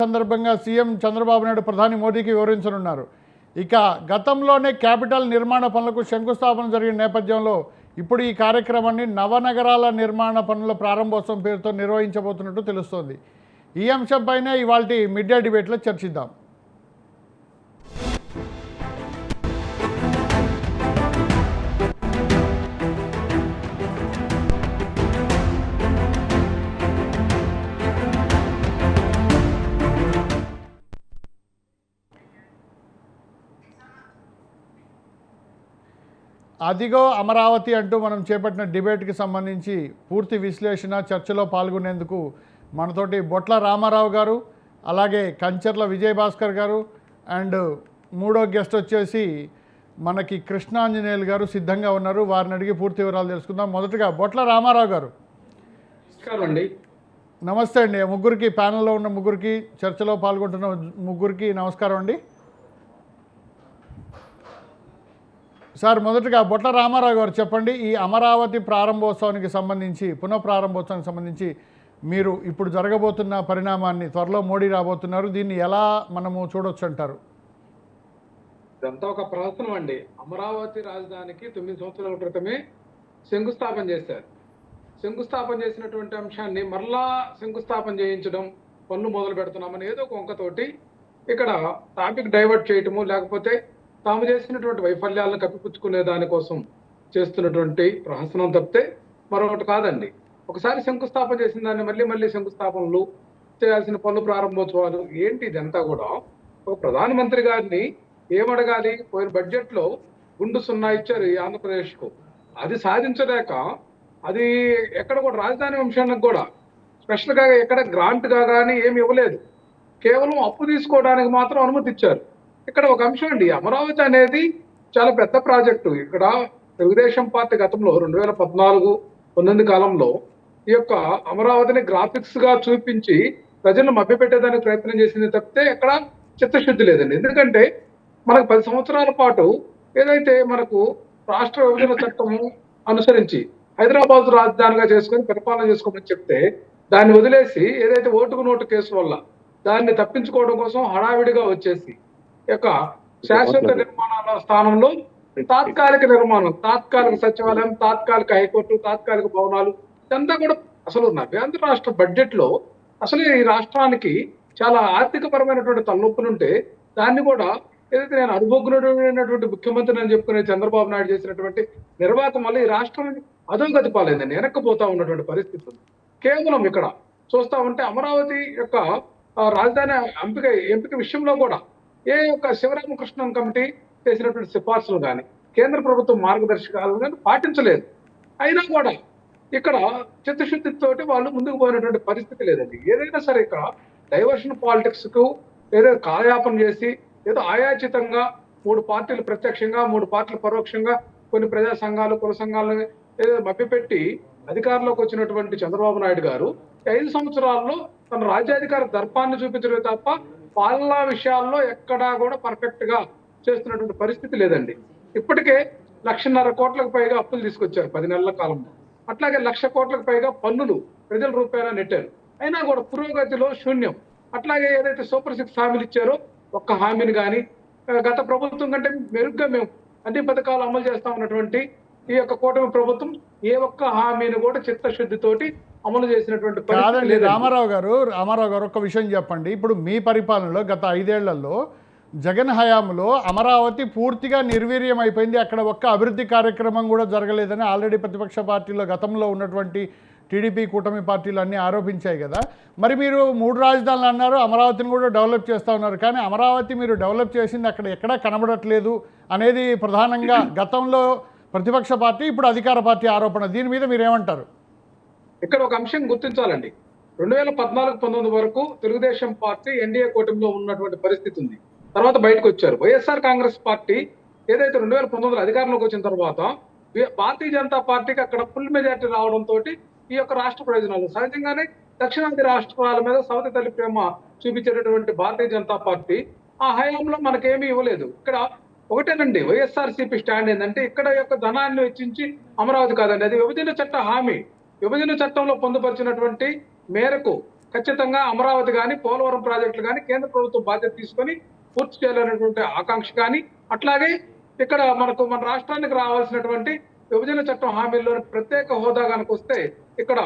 సందర్భంగా సీఎం చంద్రబాబు నాయుడు ప్రధాని మోదీకి వివరించనున్నారు. ఇక గతంలోనే క్యాపిటల్ నిర్మాణ పనులకు శంకుస్థాపన జరిగిన నేపథ్యంలో ఇప్పుడు ఈ కార్యక్రమాన్ని నవనగరాల నిర్మాణ పనుల ప్రారంభోత్సవం పేరుతో నిర్వహించబోతున్నట్టు తెలుస్తోంది. ఈ అంశంపైనే ఇవాల్టి మీడియా డిబేట్లో చర్చిద్దాం. అదిగో అమరావతి అంటూ మనం చేపట్టిన డిబేట్కి సంబంధించి పూర్తి విశ్లేషణ చర్చలో పాల్గొనేందుకు మనతోటి బొట్ల రామారావు గారు, అలాగే కంచర్ల విజయభాస్కర్ గారు అండ్ మూడో గెస్ట్ వచ్చేసి మనకి కృష్ణాంజనేయులు గారు సిద్ధంగా ఉన్నారు. వారిని అడిగి పూర్తి వివరాలు తెలుసుకుందాం. మొదటగా బొట్ల రామారావు గారు. నమస్తే అండి. ముగ్గురికి, ప్యానెల్లో ఉన్న ముగ్గురికి, చర్చలో పాల్గొంటున్న ముగ్గురికి నమస్కారం అండి. సార్, మొదటగా బొట్ల రామారావు గారు చెప్పండి, ఈ అమరావతి ప్రారంభోత్సవానికి సంబంధించి, పునఃప్రారంభోత్సవానికి సంబంధించి మీరు ఇప్పుడు జరగబోతున్న పరిణామాన్ని, త్వరలో మోడీ రాబోతున్నారు, దీన్ని ఎలా మనము చూడొచ్చు అంటారు? ఇదంతా ఒక ప్రహసనం అండి. అమరావతి రాజధానికి 9 సంవత్సరాల క్రితమే శంకుస్థాపన చేశారు. శంకుస్థాపన చేసినటువంటి అంశాన్ని మరలా శంకుస్థాపన చేయించడం, పనులు మొదలు పెడుతున్నామని ఏదో ఒక వంకతోటి ఇక్కడ టాపిక్ డైవర్ట్ చేయటము, లేకపోతే తాము చేసినటువంటి వైఫల్యాలను కప్పిపుచ్చుకునే దానికోసం చేస్తున్నటువంటి ప్రహసనం తప్పితే మరొకటి కాదండి. ఒకసారి శంకుస్థాపన చేసిన దాన్ని మళ్ళీ మళ్ళీ శంకుస్థాపనలు చేయాల్సిన పనులు, ప్రారంభోత్సవాలు ఏంటి? ఇదంతా కూడా ఒక ప్రధానమంత్రి గారిని ఏమడగాలి? పోయిన బడ్జెట్ లో గుండు సున్నా ఇచ్చారు ఈ ఆంధ్రప్రదేశ్ కు. అది సాధించలేక అది ఎక్కడ కూడా రాజధాని అంశానికి కూడా స్పెషల్ గా ఎక్కడ గ్రాంట్ గా కానీ ఏమి ఇవ్వలేదు. కేవలం అప్పు తీసుకోవడానికి మాత్రం అనుమతి ఇచ్చారు. ఇక్కడ ఒక అంశం అండి, అమరావతి అనేది చాలా పెద్ద ప్రాజెక్టు. ఇక్కడ తెలుగుదేశం పార్టీ గతంలో 2014-19 కాలంలో ఈ యొక్క అమరావతిని గ్రాఫిక్స్ గా చూపించి ప్రజలను మభ్యపెట్టేదానికి ప్రయత్నం చేసింది తప్పితే ఎక్కడ చిత్తశుద్ధి లేదండి. ఎందుకంటే మనకు 10 సంవత్సరాల పాటు ఏదైతే మనకు రాష్ట్ర విభజన చట్టము అనుసరించి హైదరాబాద్ రాజధానిగా చేసుకొని పరిపాలన చేసుకోమని చెప్తే దాన్ని వదిలేసి ఏదైతే ఓటుకు నోటు కేసు వల్ల దాన్ని తప్పించుకోవడం కోసం హడావిడిగా వచ్చేసి యొక్క శాశ్వత నిర్మాణాల స్థానంలో తాత్కాలిక నిర్మాణం, తాత్కాలిక సచివాలయం, తాత్కాలిక హైకోర్టు, తాత్కాలిక భవనాలు, ఇదంతా కూడా అసలు నవ్యాంధ్ర రాష్ట్ర బడ్జెట్ లో అసలు ఈ రాష్ట్రానికి చాలా ఆర్థిక పరమైనటువంటి తలనొప్పులుంటే దాన్ని కూడా ఏదైతే నేను అనుభవజ్ఞుడైనటువంటి ముఖ్యమంత్రి అని చెప్పుకునే చంద్రబాబు నాయుడు చేసినటువంటి నిర్వాహకం వల్ల ఈ రాష్ట్రం అధోగతి పాలైందండి. వెనక్కిపోతా ఉన్నటువంటి పరిస్థితి ఉంది. కేవలం ఇక్కడ చూస్తా ఉంటే అమరావతి యొక్క రాజధాని ఎంపిక విషయంలో కూడా ఏ యొక్క శివరామకృష్ణన్ కమిటీ చేసినటువంటి సిఫార్సులు కానీ, కేంద్ర ప్రభుత్వం మార్గదర్శకాలను కానీ పాటించలేదు. అయినా కూడా ఇక్కడ చిత్తశుద్ధితోటి వాళ్ళు ముందుకు పోయినటువంటి పరిస్థితి లేదండి. ఏదైనా సరే ఇక్కడ డైవర్షన్ పాలిటిక్స్ కు ఏదో కాలయాపన చేసి ఏదో ఆయాచితంగా 3 పార్టీలు ప్రత్యక్షంగా, 3 పార్టీలు పరోక్షంగా, కొన్ని ప్రజా సంఘాలు, కుల సంఘాలను ఏదో మభ్యపెట్టి అధికారంలోకి వచ్చినటువంటి చంద్రబాబు నాయుడు గారు 5 సంవత్సరాల్లో తన రాజ్యాధికార దర్పాన్ని చూపించడమే తప్ప పాలనా విషయాల్లో ఎక్కడా కూడా పర్ఫెక్ట్ గా చేస్తున్నటువంటి పరిస్థితి లేదండి. ఇప్పటికే 1,50,000 కోట్లకు పైగా అప్పులు తీసుకొచ్చారు 10 నెలల కాలంలో. అట్లాగే 1,00,000 కోట్లకు పైగా పన్నులు ప్రజల రూపాయలు నెట్టారు. అయినా కూడా పురోగతిలో శూన్యం. అట్లాగే ఏదైతే సూపర్ 6 హామీలు ఇచ్చారో ఒక్క హామీని కానీ గత ప్రభుత్వం కంటే మెరుగ్గా మేము అన్ని పథకాలు అమలు చేస్తా ఉన్నటువంటి ఈ యొక్క కూటమి ప్రభుత్వం ఏ ఒక్క హామీని కూడా చిత్తశుద్ధితోటి అమలు చేసినటువంటి కాదండి. రామారావు గారు ఒక విషయం చెప్పండి. ఇప్పుడు మీ పరిపాలనలో గత 5 ఏళ్లలో జగన్ హయాంలో అమరావతి పూర్తిగా నిర్వీర్యం అయిపోయింది. అక్కడ ఒక్క అభివృద్ధి కార్యక్రమం కూడా జరగలేదని ఆల్రెడీ ప్రతిపక్ష పార్టీలో గతంలో ఉన్నటువంటి టీడీపీ కూటమి పార్టీలు అన్నీ ఆరోపించాయి కదా. మరి మీరు 3 రాజధానులు అన్నారు, అమరావతిని కూడా డెవలప్ చేస్తూ ఉన్నారు. కానీ అమరావతి మీరు డెవలప్ చేసింది అక్కడ ఎక్కడా కనబడట్లేదు అనేది ప్రధానంగా గతంలో ప్రతిపక్ష పార్టీ, ఇప్పుడు అధికార పార్టీ ఆరోపణ. దీని మీద మీరేమంటారు? ఇక్కడ ఒక అంశం గుర్తించాలండి. 2014-19 వరకు తెలుగుదేశం పార్టీ ఎన్డీఏ కూటమిలో ఉన్నటువంటి పరిస్థితి ఉంది. తర్వాత బయటకు వచ్చారు. వైఎస్ఆర్ కాంగ్రెస్ పార్టీ ఏదైతే 2019 అధికారంలోకి వచ్చిన తర్వాత భారతీయ జనతా పార్టీకి అక్కడ ఫుల్ మెజార్టీ రావడంతో ఈ యొక్క రాష్ట్ర ప్రయోజనాలు సహజంగానే దక్షిణాది రాష్ట్రాల మీద సవతి తల్లి ప్రేమ చూపించేటటువంటి భారతీయ జనతా పార్టీ ఆ హయాంలో మనకేమీ ఇవ్వలేదు. ఇక్కడ ఒకటేనండి, వైఎస్ఆర్సీపీ స్టాండ్ ఏంటంటే ఇక్కడ యొక్క ధనాన్ని వెచ్చించి అమరావతి కాదండి, అది విభజన చట్ట హామీ. విభజన చట్టంలో పొందుపరిచినటువంటి మేరకు ఖచ్చితంగా అమరావతి కానీ పోలవరం ప్రాజెక్టులు కానీ కేంద్ర ప్రభుత్వం బాధ్యత తీసుకొని పూర్తి చేయాలనేటువంటి ఆకాంక్ష కానీ, అట్లాగే ఇక్కడ మన రాష్ట్రానికి రావాల్సినటువంటి విభజన చట్టం హామీల్లోని ప్రత్యేక హోదా కనుక వస్తే ఇక్కడ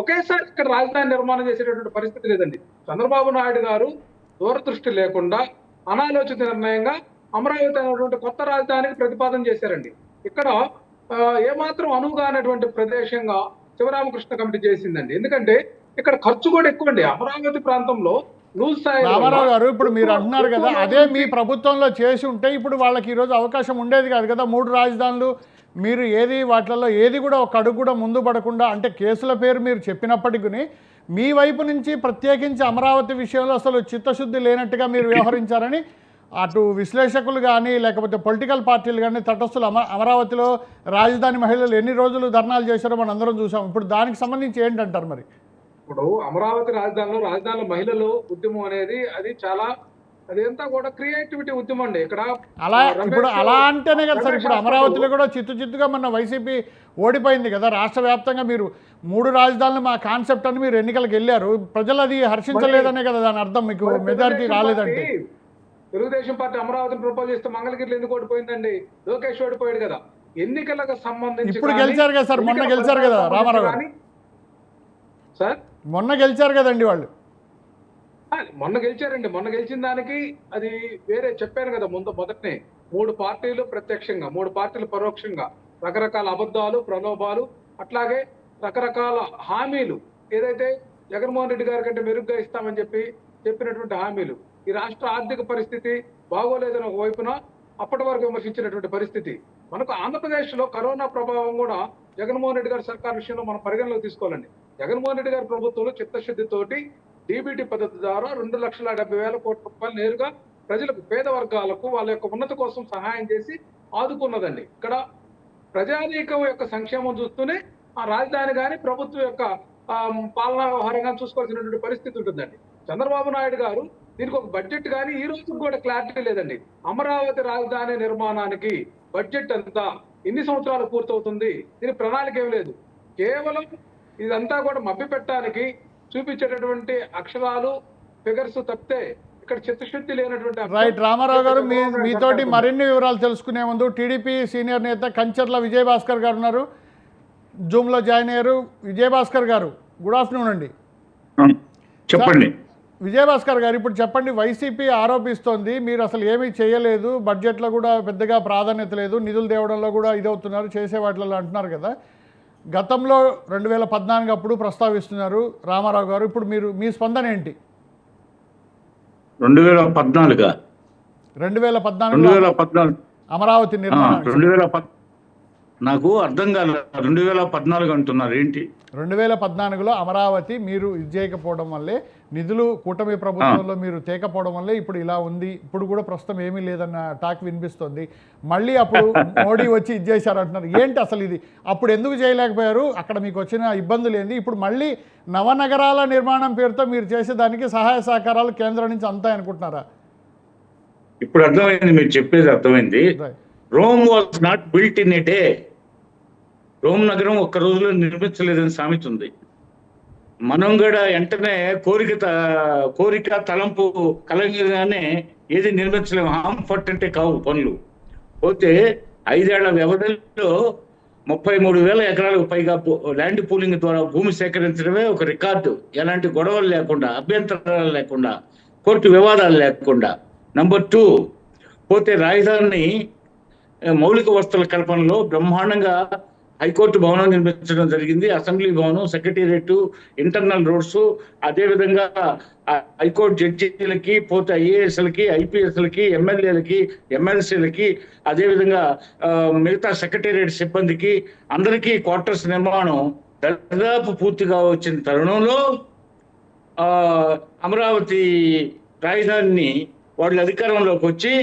ఒకేసారి ఇక్కడ రాజధాని నిర్మాణం చేసేటటువంటి పరిస్థితి లేదండి. చంద్రబాబు నాయుడు గారు దూరదృష్టి లేకుండా అనాలోచిత నిర్ణయంగా అమరావతి అనేటువంటి కొత్త రాజధానికి ప్రతిపాదన చేశారండి. ఇక్కడ ఏమాత్రం అనువుగా అనేటువంటి ప్రదేశంగా శివరామకృష్ణ కమిటీ చేసిందండి. ఎందుకంటే ఇక్కడ ఖర్చు కూడా ఎక్కువ అండి. అమరావతి ప్రాంతంలో రామారావు గారు, ఇప్పుడు మీరు అంటున్నారు కదా, అదే మీ ప్రభుత్వంలో చేసి ఉంటే ఇప్పుడు వాళ్ళకి ఈరోజు అవకాశం ఉండేది కాదు కదా. 3 రాజధానులు మీరు వాటిలలో ఏది కూడా ఒక అడుగు కూడా ముందు పడకుండా, అంటే కేసుల పేరు మీరు చెప్పినప్పటికీ మీ వైపు నుంచి ప్రత్యేకించి అమరావతి విషయంలో అసలు చిత్తశుద్ధి లేనట్టుగా మీరు వ్యవహరించారని అటు విశ్లేషకులు కానీ లేకపోతే పొలిటికల్ పార్టీలు కానీ తటస్థులు అమరావతిలో రాజధాని మహిళలు ఎన్ని రోజులు ధర్నాలు చేశారో మనం అందరం చూసాం. ఇప్పుడు దానికి సంబంధించి ఏంటంటారు మరి? ఇప్పుడు అమరావతి రాజధానిలో మహిళలు ఉద్యమం అనేది అది చాలా అదంతా కూడా క్రియేటివిటీ ఉద్యమం అండి. ఇక్కడ అలా అంటేనే కదా సార్, ఇప్పుడు అమరావతిలో కూడా చిత్తుగా మన వైసీపీ ఓడిపోయింది కదా. రాష్ట్ర వ్యాప్తంగా మీరు 3 రాజధానులు మా కాన్సెప్ట్ అని మీరు ఎన్నికలకు వెళ్ళారు, ప్రజలు అది హర్షించలేదనే కదా దాని అర్థం. మీకు మెజారిటీ రాలేదంటే తెలుగుదేశం పార్టీ అమరావతిని ప్రపోజ్ చేస్తే మంగళగిరిలో ఎందుకు ఓడిపోయిందండి? లోకేష్ ఓడిపోయాడు కదా. ఎన్నికలకు సంబంధించి ఇప్పుడు గెలిచారు కదా సార్, మొన్న గెలిచారు కదా రామారావు గారు సార్, మొన్న గెలిచారు కదండి వాళ్ళు. మొన్న గెలిచారండి. మొన్న గెలిచిన దానికి అది వేరే చెప్పాను కదా మొదటనే. 3 పార్టీలు ప్రత్యక్షంగా, 3 పార్టీలు పరోక్షంగా రకరకాల అబద్ధాలు, ప్రలోభాలు, అట్లాగే రకరకాల హామీలు, ఏదైతే జగన్మోహన్ రెడ్డి గారి కంటే మెరుగ్గా ఇస్తామని చెప్పినటువంటి హామీలు, ఈ రాష్ట్ర ఆర్థిక పరిస్థితి బాగోలేదని ఒక వైపున అప్పటి వరకు విమర్శించినటువంటి పరిస్థితి. మనకు ఆంధ్రప్రదేశ్లో కరోనా ప్రభావం కూడా జగన్మోహన్ రెడ్డి గారి సర్కార్ విషయంలో మనం పరిగణలోకి తీసుకోవాలండి. జగన్మోహన్ రెడ్డి గారి ప్రభుత్వంలో చిత్తశుద్ధితోటి డీబీటీ పద్ధతి ద్వారా 2,70,000 కోట్ల రూపాయలు నేరుగా ప్రజలకు, పేద వర్గాలకు వాళ్ళ యొక్క ఉన్నతి కోసం సహాయం చేసి ఆదుకున్నదండి. ఇక్కడ ప్రజానీకం యొక్క సంక్షేమం చూస్తూనే ఆ రాజధాని కానీ ప్రభుత్వం యొక్క పాలనా వ్యవహారంగా చూసుకోవాల్సినటువంటి పరిస్థితి ఉంటుందండి. చంద్రబాబు నాయుడు గారు దీనికి ఒక బడ్జెట్ కానీ ఈ రోజు కూడా క్లారిటీ లేదండి. అమరావతి రాజధాని నిర్మాణానికి బడ్జెట్ ఎంత, ఎన్ని సంవత్సరాలు పూర్తవుతుంది, దీని ప్రణాళిక ఏం లేదు. కేవలం ఇదంతా కూడా మభ్యపెట్టడానికి చూపించేటటువంటి అక్షరాలు, ఫిగర్స్ తప్పితే ఇక్కడ చిత్తశుద్ధి లేనటువంటి. రైట్ రామారావు గారు, మీతోటి మరిన్ని వివరాలు తెలుసుకునే ముందు టీడీపీ సీనియర్ నేత కంచర్ల విజయభాస్కర్ గారు ఉన్నారు, జూమ్లో జాయిన్ అయ్యారు. విజయభాస్కర్ గారు, గుడ్ ఆఫ్టర్నూన్ అండి. చెప్పండి విజయభాస్కర్ గారు, ఇప్పుడు చెప్పండి, వైసీపీ ఆరోపిస్తోంది మీరు అసలు ఏమీ చేయలేదు, బడ్జెట్లో కూడా పెద్దగా ప్రాధాన్యత లేదు, నిధులు తేవడంలో కూడా ఇదవుతున్నారు, చేసే వాటిలో అంటున్నారు కదా. గతంలో 2014 అప్పుడు ప్రస్తావిస్తున్నారు రామారావు గారు, ఇప్పుడు మీ స్పందన ఏంటి? 2014 అమరావతి నిర్మాణం నాకు అర్థం కాదు. 2014 అంటున్నారు ఏంటి? 2014లో అమరావతి మీరు ఇది చేయకపోవడం వల్లే, నిధులు కూటమి ప్రభుత్వంలో మీరు తేకపోవడం వల్లే ఇప్పుడు ఇలా ఉంది. ఇప్పుడు కూడా ప్రస్తుతం ఏమీ లేదన్న టాక్ వినిపిస్తుంది. మళ్ళీ అప్పుడు మోడీ వచ్చి ఇది చేశారు అంటున్నారు. ఏంటి అసలు ఇది? అప్పుడు ఎందుకు చేయలేకపోయారు? అక్కడ మీకు వచ్చిన ఇబ్బందులు ఏంది? ఇప్పుడు మళ్ళీ నవనగరాల నిర్మాణం పేరుతో మీరు చేసేదానికి సహాయ సహకారాలు కేంద్రం నుంచి అంతాయి అనుకుంటున్నారా? ఇప్పుడు అర్థమైంది, మీరు చెప్పేది అర్థమైంది. Rome was not built in a day. Rome నగరం ఒక్క రోజులో నిర్మించలేదని సామెత ఉంది. మనం కూడా వెంటనే కోరిక తలంపు కలగగానే ఏది నిర్మించలేము. హామ్ ఫట్ అంటే కావు పనులు. పోతే 5 ఏళ్ల వ్యవధిలో 33,000 ఎకరాలకు పైగా ల్యాండ్ పూలింగ్ ద్వారా భూమి సేకరించడమే ఒక రికార్డు. ఎలాంటి గొడవలు లేకుండా, అభ్యంతరాలు లేకుండా, కోర్టు వివాదాలు లేకుండా. నంబర్ 2, పోతే రాజధాని మౌలిక వసతుల కల్పనలో బ్రహ్మాండంగా హైకోర్టు భవనం నిర్మించడం జరిగింది, అసెంబ్లీ భవనం, సెక్రటేరియట్, ఇంటర్నల్ రోడ్స్, అదేవిధంగా హైకోర్టు జడ్జీలకి, పోతే ఐఏఎస్లకి, ఐపీఎస్లకి, ఎమ్మెల్యేలకి, ఎమ్మెల్సీలకి, అదేవిధంగా మిగతా సెక్రటేరియట్ సిబ్బందికి అందరికీ క్వార్టర్స్ నిర్మాణం దాదాపు పూర్తిగా వచ్చిన తరుణంలో అమరావతి రాజధానిని వాళ్ళు అధికారంలోకి వచ్చి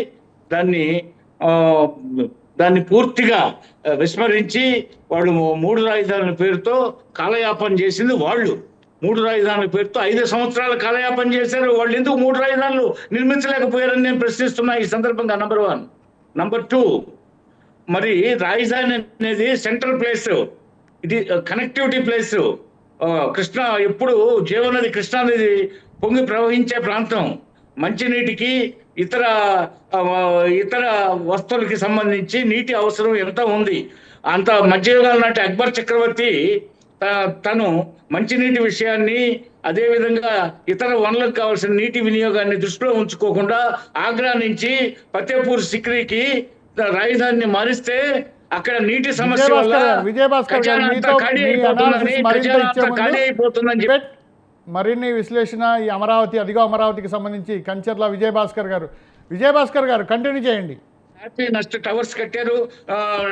దాన్ని పూర్తిగా విస్మరించి వాళ్ళు 3 రాజధానుల పేరుతో కాలయాపన చేసింది వాళ్ళు. 3 రాజధానుల పేరుతో 5 సంవత్సరాల కాలయాపన చేశారు. వాళ్ళు ఎందుకు 3 రాజధానులు నిర్మించలేకపోయారని నేను ప్రశ్నిస్తున్నా ఈ సందర్భంగా. నంబర్ 1. నంబర్ 2, మరి రాజధాని అనేది సెంట్రల్ ప్లేస్, ఇది కనెక్టివిటీ ప్లేస్. కృష్ణ ఎప్పుడు జీవనది కృష్ణానది పొంగి ప్రవహించే ప్రాంతం. మంచినీటికి ఇతర ఆ, ఇతర వస్తువులకి సంబంధించి నీటి అవసరం ఎంత ఉంది. అంత మధ్యయుగాల నాటి అక్బర్ చక్రవర్తి తను మంచినీటి విషయాన్ని, అదే విధంగా ఇతర వనరులకు కావాల్సిన నీటి వినియోగాన్ని దృష్టిలో ఉంచుకోకుండా ఆగ్రా నుంచి ఫతేపూర్ సిక్రీకి రాజధానిని మారిస్తే అక్కడ నీటి సమస్య వల్ల విజయభాస్కర్ గారు, ఖజానా అంతా మీతో ఖాళీ మీ అయిపోతుందని, అనాలిసిస్ మరింత ఖజానా ఇచ్చే అంతా ముందు ఖాళీ అయిపోతుందని చెప్పి డిబేట్ మరిన్ని విశ్లేషణ ఈ అమరావతి, అదిగో అమరావతికి సంబంధించి కంచర్ల విజయభాస్కర్ గారు కంటిన్యూ చేయండి. హ్యాపీ నెస్ట్ టవర్స్ కట్టారు,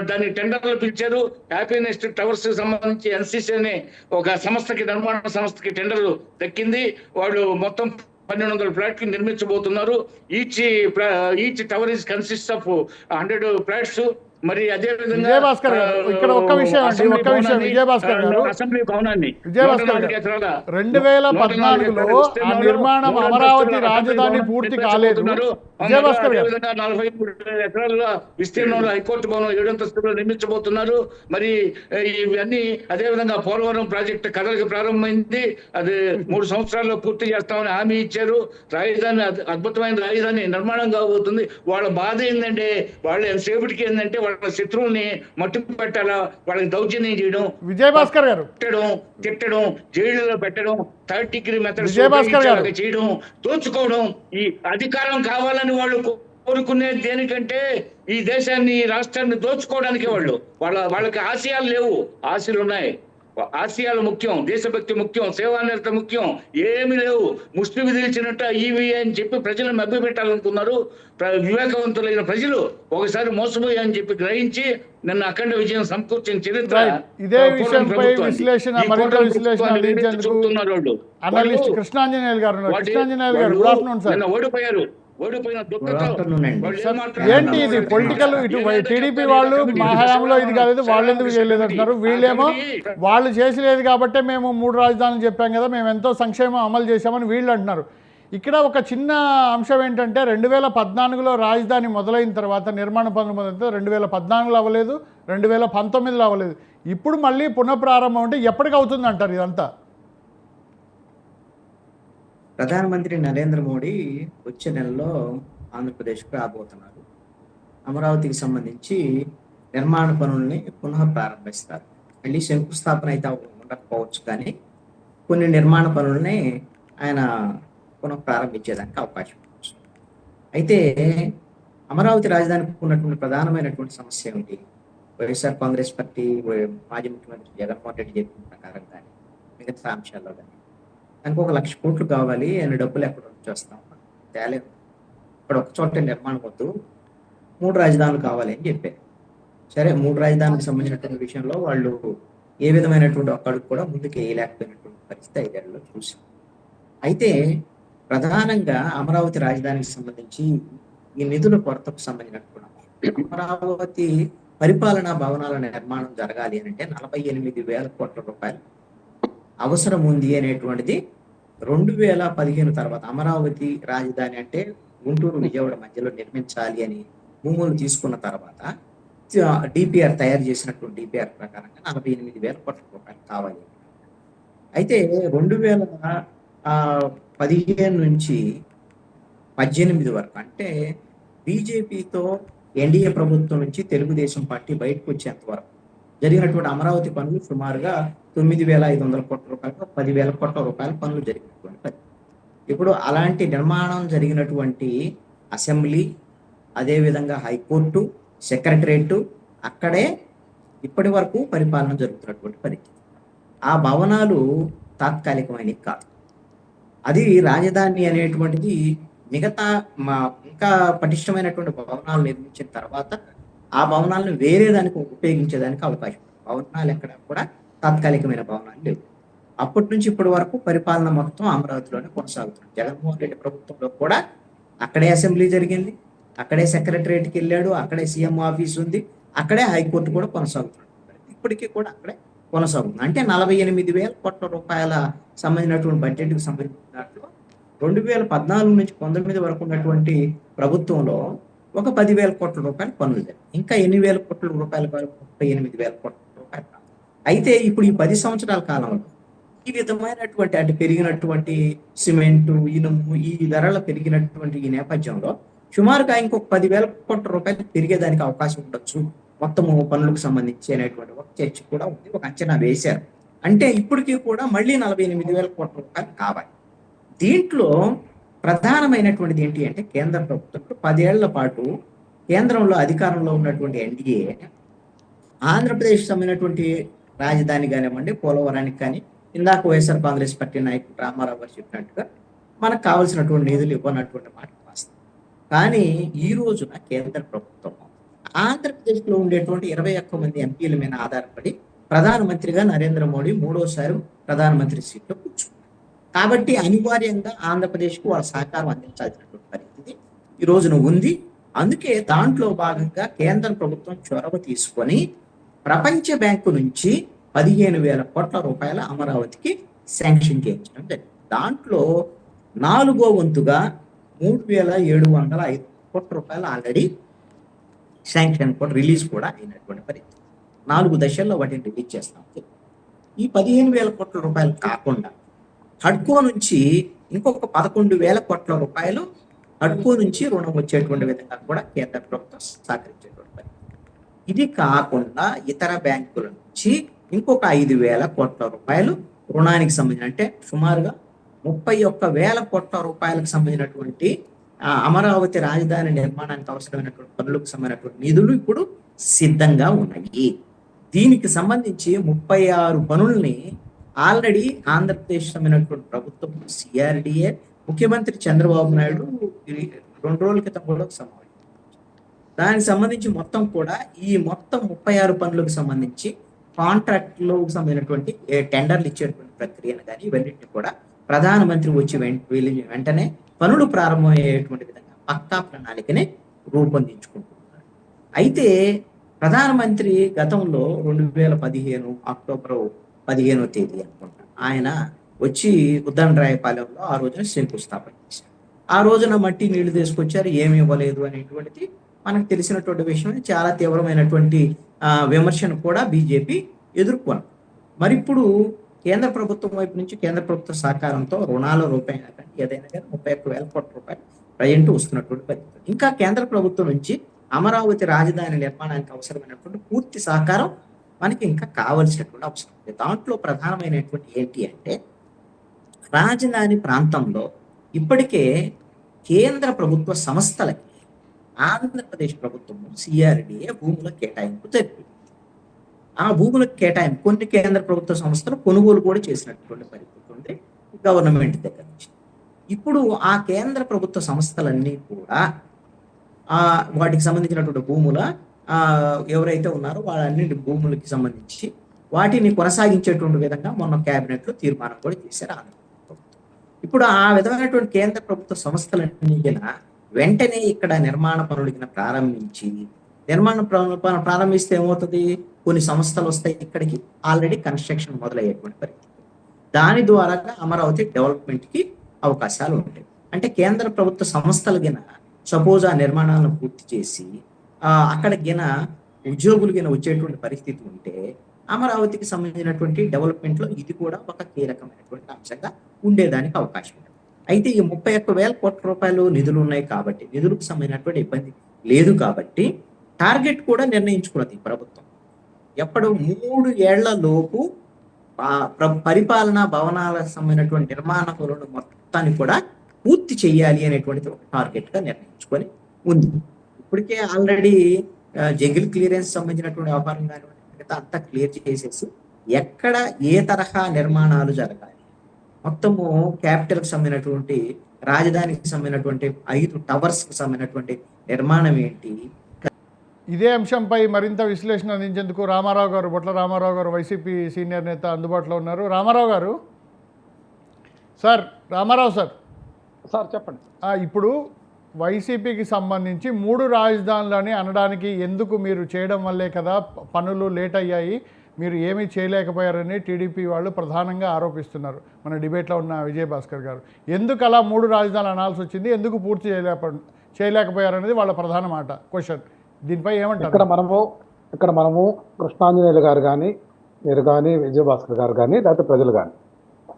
దాని టెండర్లు పిలిచారు. హ్యాపీ నెస్ట్ టవర్స్ సంబంధించి ఎన్సిసి అనే ఒక సంస్థకి, నిర్మాణ సంస్థకి టెండర్ దక్కింది. వాళ్ళు మొత్తం 1200 ఫ్లాట్లు నిర్మించబోతున్నారు. Each tower is consist of 100 flats. మరి అదే విధంగా విజయభాస్కర్ గారు, ఇక్కడ ఒక్క విషయం విజయభాస్కర్ గారు, అసెంబ్లీ భవనాన్ని 2014లో ఆ నిర్మాణం అమరావతి రాజధాని పూర్తి కాలేదు. విజయభాస్కర్ గారు, 43 ఎకరాల విస్తీర్ణంలో హైకోర్టు భవనం 7 అంతస్తులో నిర్మించబోతున్నారు. మరి ఇవన్నీ అదే విధంగా పోలవరం ప్రాజెక్టు కథలకు ప్రారంభమైంది. అది 3 సంవత్సరాల్లో పూర్తి చేస్తామని హామీ ఇచ్చారు. రాజధాని, అద్భుతమైన రాజధాని నిర్మాణం కాబోతుంది. వాళ్ళ బాధ ఏంటంటే, వాళ్ళు ఎంతసేపటికి ఏంటంటే వాళ్ళ శత్రువుల్ని మట్టు పెట్టాలా, వాళ్ళకి దౌర్జన్యం చేయడం, విజయభాస్కర్ గారు, తిట్టడం, జైలులో పెట్టడం, 3rd డిగ్రీ మెథడ్స్ చేయడం, దోచుకోవడం. ఈ అధికారం కావాలని వాళ్ళు కోరుకునేది దేనికంటే ఈ దేశాన్ని, ఈ రాష్ట్రాన్ని దోచుకోవడానికి. వాళ్ళకి ఆశయాలు లేవు, ఆశలు ఉన్నాయి. ఆశయాలు ముఖ్యం, దేశభక్తి ముఖ్యం, సేవానిరత ముఖ్యం, ఏమి లేవు. ముష్టి విధించినట్టు ఈవీ అని చెప్పి ప్రజలను మభ్యపెట్టాలనుకున్నారు. వివేకవంతులైన ప్రజలు ఒకసారి మోసపోయాయని చెప్పి గ్రహించి నిన్న అఖండ విజయం సమకూర్చిన చరిత్ర. ఇదే విషయంపై విశ్లేషణ అనలిస్ట్ కృష్ణాంజనేయులు గారు, గుడ్ ఆఫ్టర్నూన్ సార్. నిన్న ఓడిపోయిన ఏంటి ఇది పొలిటికల్? ఇటు టీడీపీ వాళ్ళు మా హయాంలో ఇది కాలేదు, వాళ్ళు ఎందుకు చేయలేదు అంటున్నారు. వీళ్ళేమో వాళ్ళు చేసలేదు కాబట్టే మేము 3 రాజధానులు చెప్పాం కదా, మేము ఎంతో సంక్షేమం అమలు చేశామని వీళ్ళు అంటున్నారు. ఇక్కడ ఒక చిన్న అంశం ఏంటంటే, 2014లో రాజధాని మొదలైన తర్వాత, నిర్మాణ పనులు మొదలైన 2014లో అవ్వలేదు, 2019లో అవ్వలేదు. ఇప్పుడు మళ్ళీ పునఃప్రారంభం అంటే ఎప్పటికి అవుతుంది అంటారు ఇదంతా? ప్రధానమంత్రి నరేంద్ర మోడీ వచ్చే నెలలో ఆంధ్రప్రదేశ్కు రాబోతున్నారు. అమరావతికి సంబంధించి నిర్మాణ పనుల్ని పునః ప్రారంభిస్తారు. మళ్ళీ శంకుస్థాపన అయితే ఉండకపోవచ్చు, కానీ కొన్ని నిర్మాణ పనుల్ని ఆయన పునః ప్రారంభించేదానికి అవకాశం ఉంది. అయితే అమరావతి రాజధానికి ఉన్నటువంటి ప్రధానమైనటువంటి సమస్య ఏమిటి? వైఎస్ఆర్ కాంగ్రెస్ పార్టీ మాజీ ముఖ్యమంత్రి జగన్మోహన్ రెడ్డి చెప్పిన ప్రకారం కానీ, మిగతా అంశాల్లో కానీ దానికి 1 లక్ష కోట్లు కావాలి, అన్ని డబ్బులు ఎక్కడ వచ్చేస్తాం తేలేదు. ఇక్కడ ఒక చోట నిర్మాణం వద్దు, 3 రాజధానులు కావాలి అని చెప్పారు. సరే, 3 రాజధానులకు సంబంధించినటువంటి విషయంలో వాళ్ళు ఏ విధమైనటువంటి ఒక్క అడుగు కూడా ముందుకు వేయలేకపోయినటువంటి పరిస్థితి 5 ఏళ్లలో చూసాం. అయితే ప్రధానంగా అమరావతి రాజధానికి సంబంధించి ఈ నిధుల కొరతకు సంబంధించినటువంటి అమరావతి పరిపాలనా భవనాల నిర్మాణం జరగాలి అని అంటే 48,000 కోట్ల రూపాయలు అవసరం ఉంది అనేటువంటిది 2015 తర్వాత అమరావతి రాజధాని అంటే గుంటూరు విజయవాడ మధ్యలో నిర్మించాలి అని భూములు తీసుకున్న తర్వాత డిపిఆర్ తయారు చేసినటువంటి డిపిఆర్ ప్రకారంగా 48,000 కోట్ల రూపాయలు కావాలి. అయితే 2015 నుంచి 18 వరకు, అంటే బీజేపీతో ఎన్డీఏ ప్రభుత్వం నుంచి తెలుగుదేశం పార్టీ బయటకు వచ్చేంత వరకు జరిగినటువంటి అమరావతి పనులు సుమారుగా 9,500 కోట్ల రూపాయలు, 10,000 కోట్ల రూపాయల పనులు జరిగినటువంటి పని. ఇప్పుడు అలాంటి నిర్మాణం జరిగినటువంటి అసెంబ్లీ, అదేవిధంగా హైకోర్టు, సెక్రటరేట్ అక్కడే ఇప్పటి వరకు పరిపాలన జరుగుతున్నటువంటి పరిస్థితి. ఆ భవనాలు తాత్కాలికమైనవి కాదు. అది రాజధాని అనేటువంటిది మిగతా ఇంకా పటిష్టమైనటువంటి భవనాలు నిర్మించిన తర్వాత ఆ భవనాలను వేరే దానికి ఉపయోగించేదానికి అవకాశం ఉంది. భవనాలు ఎక్కడ కూడా తాత్కాలికమైన భవనాలు లేవు. అప్పటి నుంచి ఇప్పటి వరకు పరిపాలన మొత్తం అమరావతిలోనే కొనసాగుతుంది. జగన్మోహన్ రెడ్డి ప్రభుత్వంలో కూడా అక్కడే అసెంబ్లీ జరిగింది, అక్కడే సెక్రటరేట్కి వెళ్ళాడు, అక్కడే సీఎం ఆఫీస్ ఉంది, అక్కడే హైకోర్టు కూడా కొనసాగుతుంది. ఇప్పటికీ కూడా అక్కడే కొనసాగుతుంది. అంటే 48,000 కోట్ల రూపాయల సంబంధించినటువంటి బడ్జెట్కి సంబంధించినట్లు 2014 నుంచి 19 వరకు ఉన్నటువంటి ప్రభుత్వంలో ఒక 10,000 కోట్ల రూపాయల పనులు జరిగాయి. ఇంకా 8,000 కోట్ల రూపాయల 38,000 కోట్ల రూపాయలు. అయితే ఇప్పుడు ఈ 10 సంవత్సరాల కాలంలో ఈ విధమైనటువంటి అంటే పెరిగినటువంటి సిమెంటు, ఇనుము ఈ ధరలు పెరిగినటువంటి ఈ నేపథ్యంలో సుమారుగా ఇంకొక 10,000 కోట్ల రూపాయలు పెరిగేదానికి అవకాశం ఉండొచ్చు మొత్తము పనులకు సంబంధించి అనేటువంటి ఒక చర్చ కూడా ఉంది, ఒక అంచనా వేశారు. అంటే ఇప్పటికీ కూడా మళ్ళీ 48,000 కోట్ల రూపాయలు కావాలి. దీంట్లో ప్రధానమైనటువంటిది ఏంటి అంటే కేంద్ర ప్రభుత్వం 10 ఏళ్ల పాటు కేంద్రంలో అధికారంలో ఉన్నటువంటి ఎన్డీఏ ఆంధ్రప్రదేశ్ సంబంధించినటువంటి రాజధాని కానివ్వండి, పోలవరానికి కానీ ఇందాక వైఎస్ఆర్ కాంగ్రెస్ పార్టీ నాయకుడు రామారావు గారు చెప్పినట్టుగా మనకు కావాల్సినటువంటి నిధులు ఇవ్వనటువంటి మాట వాస్తవం. కానీ ఈ రోజున కేంద్ర ప్రభుత్వం ఆంధ్రప్రదేశ్లో ఉండేటువంటి 21 మంది ఎంపీల మీద ఆధారపడి ప్రధానమంత్రిగా నరేంద్ర మోడీ 3వ ప్రధానమంత్రి సీట్లో కూర్చున్నారు. కాబట్టి అనివార్యంగా ఆంధ్రప్రదేశ్కు వాళ్ళ సహకారం అందించాల్సినటువంటి పరిస్థితి ఈ రోజున ఉంది. అందుకే దాంట్లో భాగంగా కేంద్ర ప్రభుత్వం చొరవ తీసుకొని ప్రపంచ బ్యాంకు నుంచి 15,000 కోట్ల రూపాయల అమరావతికి శాంక్షన్ చేయించడం జరిగింది. దాంట్లో 4వ వంతుగా 3,705 కోట్ల రూపాయలు ఆల్రెడీ శాంక్షన్ కూడా రిలీజ్ కూడా అయినటువంటి పరిస్థితి. 4 దశల్లో వాటిని రిలీజ్ చేస్తాం. ఈ 15,000 కోట్ల రూపాయలు కాకుండా హడ్కో నుంచి ఇంకొక 11,000 కోట్ల రూపాయలు హడ్కో నుంచి రుణం వచ్చేటువంటి విధంగా కూడా కేంద్ర ప్రభుత్వం సహకరించేటువంటి పరిస్థితి. ఇది కాకుండా ఇతర బ్యాంకుల నుంచి ఇంకొక 5,000 కోట్ల రూపాయలు రుణానికి సంబంధించిన అంటే సుమారుగా 31,000 కోట్ల రూపాయలకు సంబంధించినటువంటి అమరావతి రాజధాని నిర్మాణానికి అవసరమైనటువంటి పనులకు సంబంధించినటువంటి నిధులు ఇప్పుడు సిద్ధంగా ఉన్నాయి. దీనికి సంబంధించి 36 పనుల్ని ఆల్రెడీ ఆంధ్రప్రదేశ్ సంబంధించినటువంటి ప్రభుత్వం సిఆర్డిఏ ముఖ్యమంత్రి చంద్రబాబు నాయుడు 2 రోజుల క్రితం కూడా సమావేశం. దానికి సంబంధించి మొత్తం కూడా ఈ మొత్తం 36 పనులకు సంబంధించి కాంట్రాక్ట్లో సంబంధించినటువంటి టెండర్లు ఇచ్చేటువంటి ప్రక్రియను కానీ ఇవన్నింటినీ కూడా ప్రధానమంత్రి వచ్చి వెంటనే పనులు ప్రారంభమయ్యేటువంటి విధంగా పక్కా ప్రణాళికని రూపొందించుకుంటున్నారు. అయితే ప్రధానమంత్రి గతంలో 2015 అక్టోబర్ 15వ తేదీ అనుకుంటా ఆయన వచ్చి ఉద్దండరాయపాలెంలో ఆ రోజున శంకుస్థాపన చేశారు. ఆ రోజున మట్టి నీళ్లు తీసుకొచ్చారు, ఏమి ఇవ్వలేదు అనేటువంటిది మనకు తెలిసినటువంటి విషయం. చాలా తీవ్రమైనటువంటి విమర్శను కూడా బీజేపీ ఎదుర్కొన్నారు. మరి ఇప్పుడు కేంద్ర ప్రభుత్వం వైపు నుంచి కేంద్ర ప్రభుత్వ సహకారంతో రుణాల రూపాయన కానీ ఏదైనా కానీ 31,000 కోట్ల రూపాయలు ప్రజెంట్ వస్తున్నటువంటి పరిస్థితి. ఇంకా కేంద్ర ప్రభుత్వం నుంచి అమరావతి రాజధాని నిర్మాణానికి అవసరమైనటువంటి పూర్తి సహకారం మనకి ఇంకా కావలసినటువంటి అవసరం ఉంది. దాంట్లో ప్రధానమైనటువంటి ఏంటి అంటే రాజధాని ప్రాంతంలో ఇప్పటికే కేంద్ర ప్రభుత్వ సంస్థలకి ఆంధ్రప్రదేశ్ ప్రభుత్వం సిఆర్డిఏ భూముల కేటాయింపు జరిపింది. ఆ భూముల కేటాయింపు కొన్ని కేంద్ర ప్రభుత్వ సంస్థలు కొనుగోలు కూడా చేసినటువంటి పరిస్థితి ఉంది గవర్నమెంట్ దగ్గర నుంచి. ఇప్పుడు ఆ కేంద్ర ప్రభుత్వ సంస్థలన్నీ కూడా వాటికి సంబంధించినటువంటి భూముల ఎవరైతే ఉన్నారో వాళ్ళన్నింటి భూములకి సంబంధించి వాటిని కొనసాగించేటువంటి విధంగా మొన్న కేబినెట్ లో తీర్మానం కూడా చేశారు ఆంధ్రప్రదేశ్ ప్రభుత్వం. ఇప్పుడు ఆ విధమైనటువంటి కేంద్ర ప్రభుత్వ సంస్థలన్నీ వెంటనే ఇక్కడ నిర్మాణ పనులు ప్రారంభించి నిర్మాణ ప్రారంభిస్తే ఏమవుతుంది, కొన్ని సంస్థలు వస్తాయి ఇక్కడికి, ఆల్రెడీ కన్స్ట్రక్షన్ మొదలయ్యేటువంటి పరిస్థితి. దాని ద్వారా అమరావతి డెవలప్మెంట్ కి అవకాశాలు ఉంటాయి. అంటే కేంద్ర ప్రభుత్వ సంస్థలు సపోజ్ ఆ నిర్మాణాలను పూర్తి చేసి అక్కడ ఉద్యోగులు వచ్చేటువంటి పరిస్థితి ఉంటే అమరావతికి సంబంధించినటువంటి డెవలప్మెంట్ లో ఇది కూడా ఒక కీలకమైనటువంటి అంశంగా ఉండేదానికి అవకాశం ఉంది. అయితే ఈ 31,000 కోట్ల రూపాయలు నిధులు ఉన్నాయి కాబట్టి నిధులకు సంబంధించినటువంటి ఇబ్బంది లేదు కాబట్టి టార్గెట్ కూడా నిర్ణయించుకున్నది ప్రభుత్వం. ఎప్పుడు 3 ఏళ్ల లోపు పరిపాలనా భవనాలకు సంబంధించినటువంటి నిర్మాణ పనులను మొత్తాన్ని కూడా పూర్తి చేయాలి అనేటువంటిది ఒక టార్గెట్ గా నిర్ణయించుకొని ఉంది. ఇప్పటికే ఆల్రెడీ జంగిల్ క్లియరెన్స్ సంబంధించినటువంటి వ్యవహారం కానివ్వండి అంతా క్లియర్ చేసేసి ఎక్కడ ఏ తరహా నిర్మాణాలు జరగాలి, మొత్తము క్యాపిటల్ కి సంబంధించినటువంటి రాజధానికి సంబంధించినటువంటి 5 టవర్స్ కి సంబంధించినటువంటి నిర్మాణం ఏంటి. ఇదే అంశంపై మరింత విశ్లేషణ అందించేందుకు రామారావు గారు, బొట్ల రామారావు గారు వైసీపీ సీనియర్ నేత అందుబాటులో ఉన్నారు. రామారావు గారు సార్, రామారావు సార్ చెప్పండి. ఇప్పుడు వైసీపీకి సంబంధించి 3 రాజధానులని అనడానికి ఎందుకు మీరు చేయడం వల్లే కదా పనులు లేట్ అయ్యాయి, మీరు ఏమీ చేయలేకపోయారని టీడీపీ వాళ్ళు ప్రధానంగా ఆరోపిస్తున్నారు. మన డిబేట్లో ఉన్న విజయభాస్కర్ గారు ఎందుకు అలా 3 రాజధానులు అనాల్సి వచ్చింది, ఎందుకు పూర్తి చేయలేకపోయారనేది వాళ్ళ ప్రధాన మాట క్వశ్చన్. దీనిపై ఏమంటారు? ఇక్కడ మనము కృష్ణాంజనేయులు గారు కానీ మీరు కానీ విజయభాస్కర్ గారు కానీ లేకపోతే ప్రజలు కానీ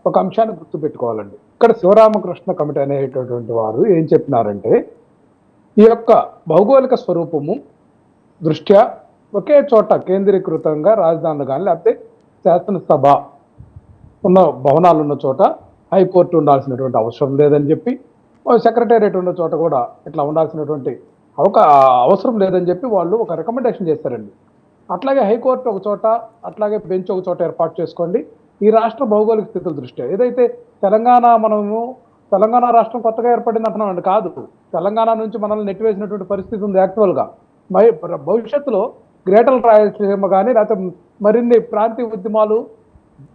ఒక అంశాన్ని గుర్తుపెట్టుకోవాలండి. ఇక్కడ శివరామకృష్ణ కమిటీ అనేటటువంటి వారు ఏం చెప్పినారంటే, ఈ యొక్క భౌగోళిక స్వరూపము దృష్ట్యా ఒకే చోట కేంద్రీకృతంగా రాజధానులు కానీ లేకపోతే శాసనసభ ఉన్న భవనాలు ఉన్న చోట హైకోర్టు ఉండాల్సినటువంటి అవసరం లేదని చెప్పి, సెక్రటేరియట్ ఉన్న చోట కూడా ఇట్లా ఉండాల్సినటువంటి అవసరం లేదని చెప్పి వాళ్ళు ఒక రికమెండేషన్ చేశారండి. అట్లాగే హైకోర్టు ఒక చోట, అట్లాగే బెంచ్ ఒక చోట ఏర్పాటు చేసుకోండి. ఈ రాష్ట్ర భౌగోళిక స్థితుల దృష్ట్యా ఏదైతే తెలంగాణ రాష్ట్రం కొత్తగా ఏర్పడింది అంటున్నామండి, కాదు. తెలంగాణ నుంచి మనల్ని నెట్టివేసినటువంటి పరిస్థితి ఉంది యాక్చువల్గా. భవిష్యత్తులో గ్రేటర్ రాయలసీమ కానీ లేకపోతే మరిన్ని ప్రాంతీయ ఉద్యమాలు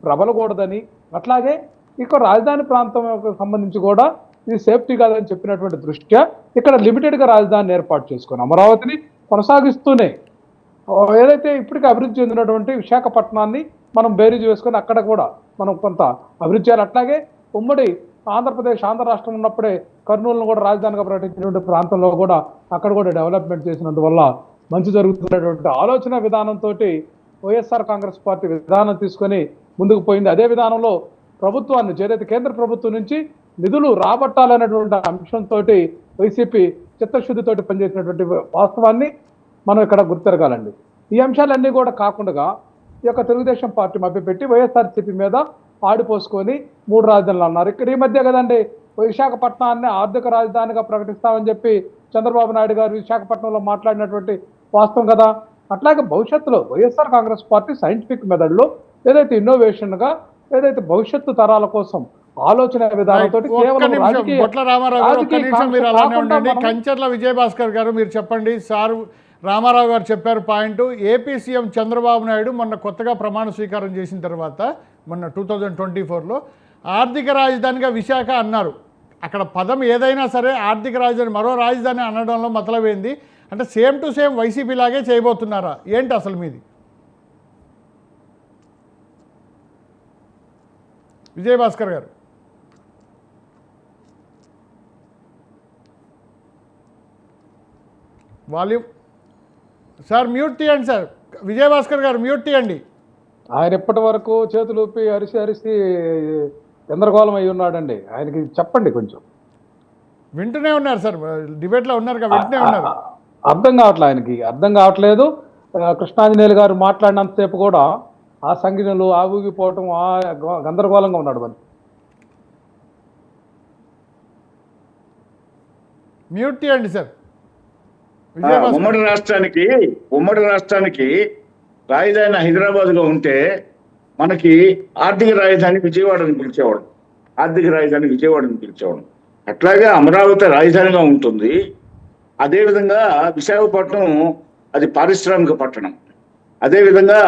ప్రబలకూడదని, అట్లాగే ఇక రాజధాని ప్రాంతం సంబంధించి కూడా ఇది సేఫ్టీ కాదని చెప్పినటువంటి దృష్ట్యా ఇక్కడ లిమిటెడ్గా రాజధానిని ఏర్పాటు చేసుకొని అమరావతిని కొనసాగిస్తూనే ఏదైతే ఇప్పటికీ అభివృద్ధి చెందినటువంటి విశాఖపట్నాన్ని మనం బేరీజు వేసుకొని అక్కడ కూడా మనం కొంత అభివృద్ధి చేయాలి. అట్లాగే ఉమ్మడి ఆంధ్ర రాష్ట్రం ఉన్నప్పుడే కర్నూలును కూడా రాజధానిగా ప్రకటించినటువంటి ప్రాంతంలో కూడా అక్కడ కూడా డెవలప్మెంట్ చేసినందువల్ల మంచి జరుగుతున్నటువంటి ఆలోచన విధానంతో వైఎస్ఆర్ కాంగ్రెస్ పార్టీ విధానం తీసుకొని ముందుకు పోయింది. అదే విధానంలో ప్రభుత్వాన్ని ఏదైతే కేంద్ర ప్రభుత్వం నుంచి నిధులు రాబట్టాలనేటువంటి అంశంతో వైసీపీ చిత్తశుద్ధితోటి పనిచేసినటువంటి వాస్తవాన్ని మనం ఇక్కడ గుర్తిరగాలండి. ఈ అంశాలన్నీ కూడా కాకుండా ఈ యొక్క తెలుగుదేశం పార్టీ మభ్యపెట్టి వైఎస్ఆర్సీపీ మీద ఆడిపోసుకొని 3 రాజధానులు అన్నారు. ఇక్కడ ఈ మధ్య కదండి విశాఖపట్నాన్ని ఆర్థిక రాజధానిగా ప్రకటిస్తామని చెప్పి చంద్రబాబు నాయుడు గారు విశాఖపట్నంలో మాట్లాడినటువంటి వాస్తవం కదా. అట్లాగే భవిష్యత్తులో వైఎస్ఆర్ కాంగ్రెస్ పార్టీ సైంటిఫిక్ మెథడ్లో ఏదైతే ఇన్నోవేషన్గా ఏదైతే భవిష్యత్తు తరాల కోసం ఆలోచన విధానంతో బొట్ల రామారావు గారు ఒక్క నిమిషం మీరు అలానే ఉండండి. కంచర్ల విజయభాస్కర్ గారు మీరు చెప్పండి. సార్ రామారావు గారు చెప్పారు point. AP CM Chandrababu Naidu మొన్న కొత్తగా ప్రమాణ స్వీకారం చేసిన తర్వాత మొన్న 2024లో ఆర్థిక రాజధానిగా విశాఖ అన్నారు. అక్కడ పదం ఏదైనా సరే ఆర్థిక రాజధాని మరో రాజధాని అనడంలో మతలబేంది అంటే సేమ్ టు సేమ్ వైసీపీ లాగే చేయబోతున్నారా ఏంటి అసలు మీది? విజయభాస్కర్ గారు వాల్యూమ్ సార్ మ్యూట్ తీయండి సార్. విజయభాస్కర్ గారు మ్యూట్ తీయండి. ఆయన ఇప్పటి వరకు చేతులు ఊపి అరిసి గందరగోళం అయి ఉన్నాడండి. ఆయనకి చెప్పండి కొంచెం. వింటూనే ఉన్నారు సార్, డిబేట్లో ఉన్నారు కదా, వింటూనే ఉన్నారు. అర్థం కావట్లేదు, ఆయనకి అర్థం కావట్లేదు. కృష్ణాంజనేయులు గారు మాట్లాడినంతసేపు కూడా ఆ సంఘటనలు ఊగిపోవటం గందరగోళంగా ఉన్నాడు. మరి మ్యూట్ తీయండి సార్. ఉమ్మడి రాష్ట్రానికి రాజధాని హైదరాబాద్లో ఉంటే మనకి ఆర్థిక రాజధాని విజయవాడని పిలిచేవాడు. అట్లాగే అమరావతి రాజధానిగా ఉంటుంది. అదేవిధంగా విశాఖపట్నం అది పారిశ్రామిక పట్టణం. అదేవిధంగా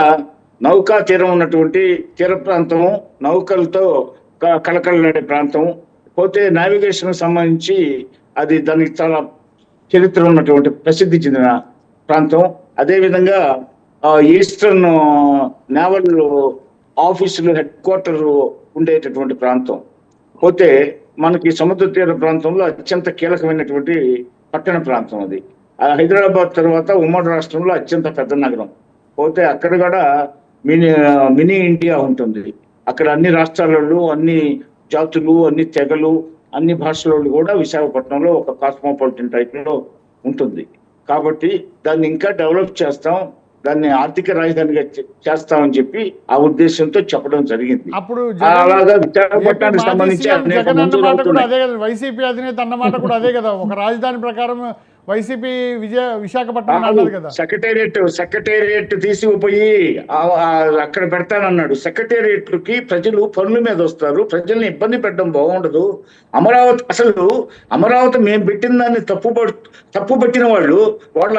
నౌకా తీరం ఉన్నటువంటి తీర ప్రాంతము, నౌకలతో కలకలలాడే ప్రాంతం. పోతే నావిగేషన్ సంబంధించి అది దానికి చాలా చరిత్ర ఉన్నటువంటి ప్రసిద్ధి చెందిన ప్రాంతం. అదేవిధంగా ఈస్టర్న్ నేవల్ ఆఫీసులు హెడ్ క్వార్టర్ ఉండేటటువంటి ప్రాంతం. పోతే మనకి సముద్ర తీర ప్రాంతంలో అత్యంత కీలకమైనటువంటి పట్టణ ప్రాంతం అది. హైదరాబాద్ తర్వాత ఉమ్మడి రాష్ట్రంలో అత్యంత పెద్ద నగరం. పోతే అక్కడ కూడా మినీ ఇండియా ఉంటుంది. అక్కడ అన్ని రాష్ట్రాలలో అన్ని జాతులు, అన్ని తెగలు, అన్ని భాషల కూడా విశాఖపట్నంలో ఒక కాస్మోపాలిటన్ టైప్ లో ఉంటుంది. కాబట్టి దాన్ని ఇంకా డెవలప్ చేస్తాం, దాన్ని ఆర్థిక రాజధానిగా చేస్తామని చెప్పి ఆ ఉద్దేశంతో చెప్పడం జరిగింది. అప్పుడు అలాగా విశాఖపట్నానికి సంబంధించి వైసీపీ అధినేత అన్నమాట కూడా అదే కదా. ఒక రాజధాని ప్రకారం వైసీపీ విశాఖపట్నం అన్నది కదా. సెక్రటేరియట్ తీసుకుపోయి అక్కడ పెడతానన్నాడు. సెక్రటేరియట్లకి ప్రజలు పనుల మీద వస్తారు, ప్రజల్ని ఇబ్బంది పెట్టడం బాగుండదు. అమరావతి మేము పెట్టిన దాన్ని తప్పు పట్టిన వాళ్ళు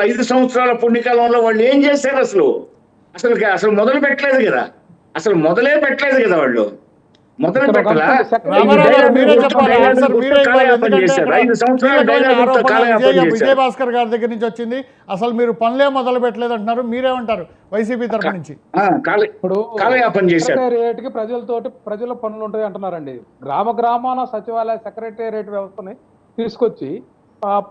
5 సంవత్సరాల పుణ్యకాలంలో వాళ్ళు ఏం చేశారు? అసలు మొదలు పెట్టలేదు కదా. మొదలే పెట్టలేదు కదా వాళ్ళు. మొదలు పెట్టలా. విజయభాస్కర్ గారి దగ్గర నుంచి వచ్చింది. అసలు మీరు పనులే మొదలు పెట్టలేదు అంటున్నారు, మీరేమంటారు వైసీపీ తరఫు నుంచి? ఇప్పుడు సెక్రటేరియట్కి ప్రజల పనులు ఉంటాయి అంటున్నారండి. గ్రామాన సచివాలయ సెక్రటేరియట్ వ్యవస్థని తీసుకొచ్చి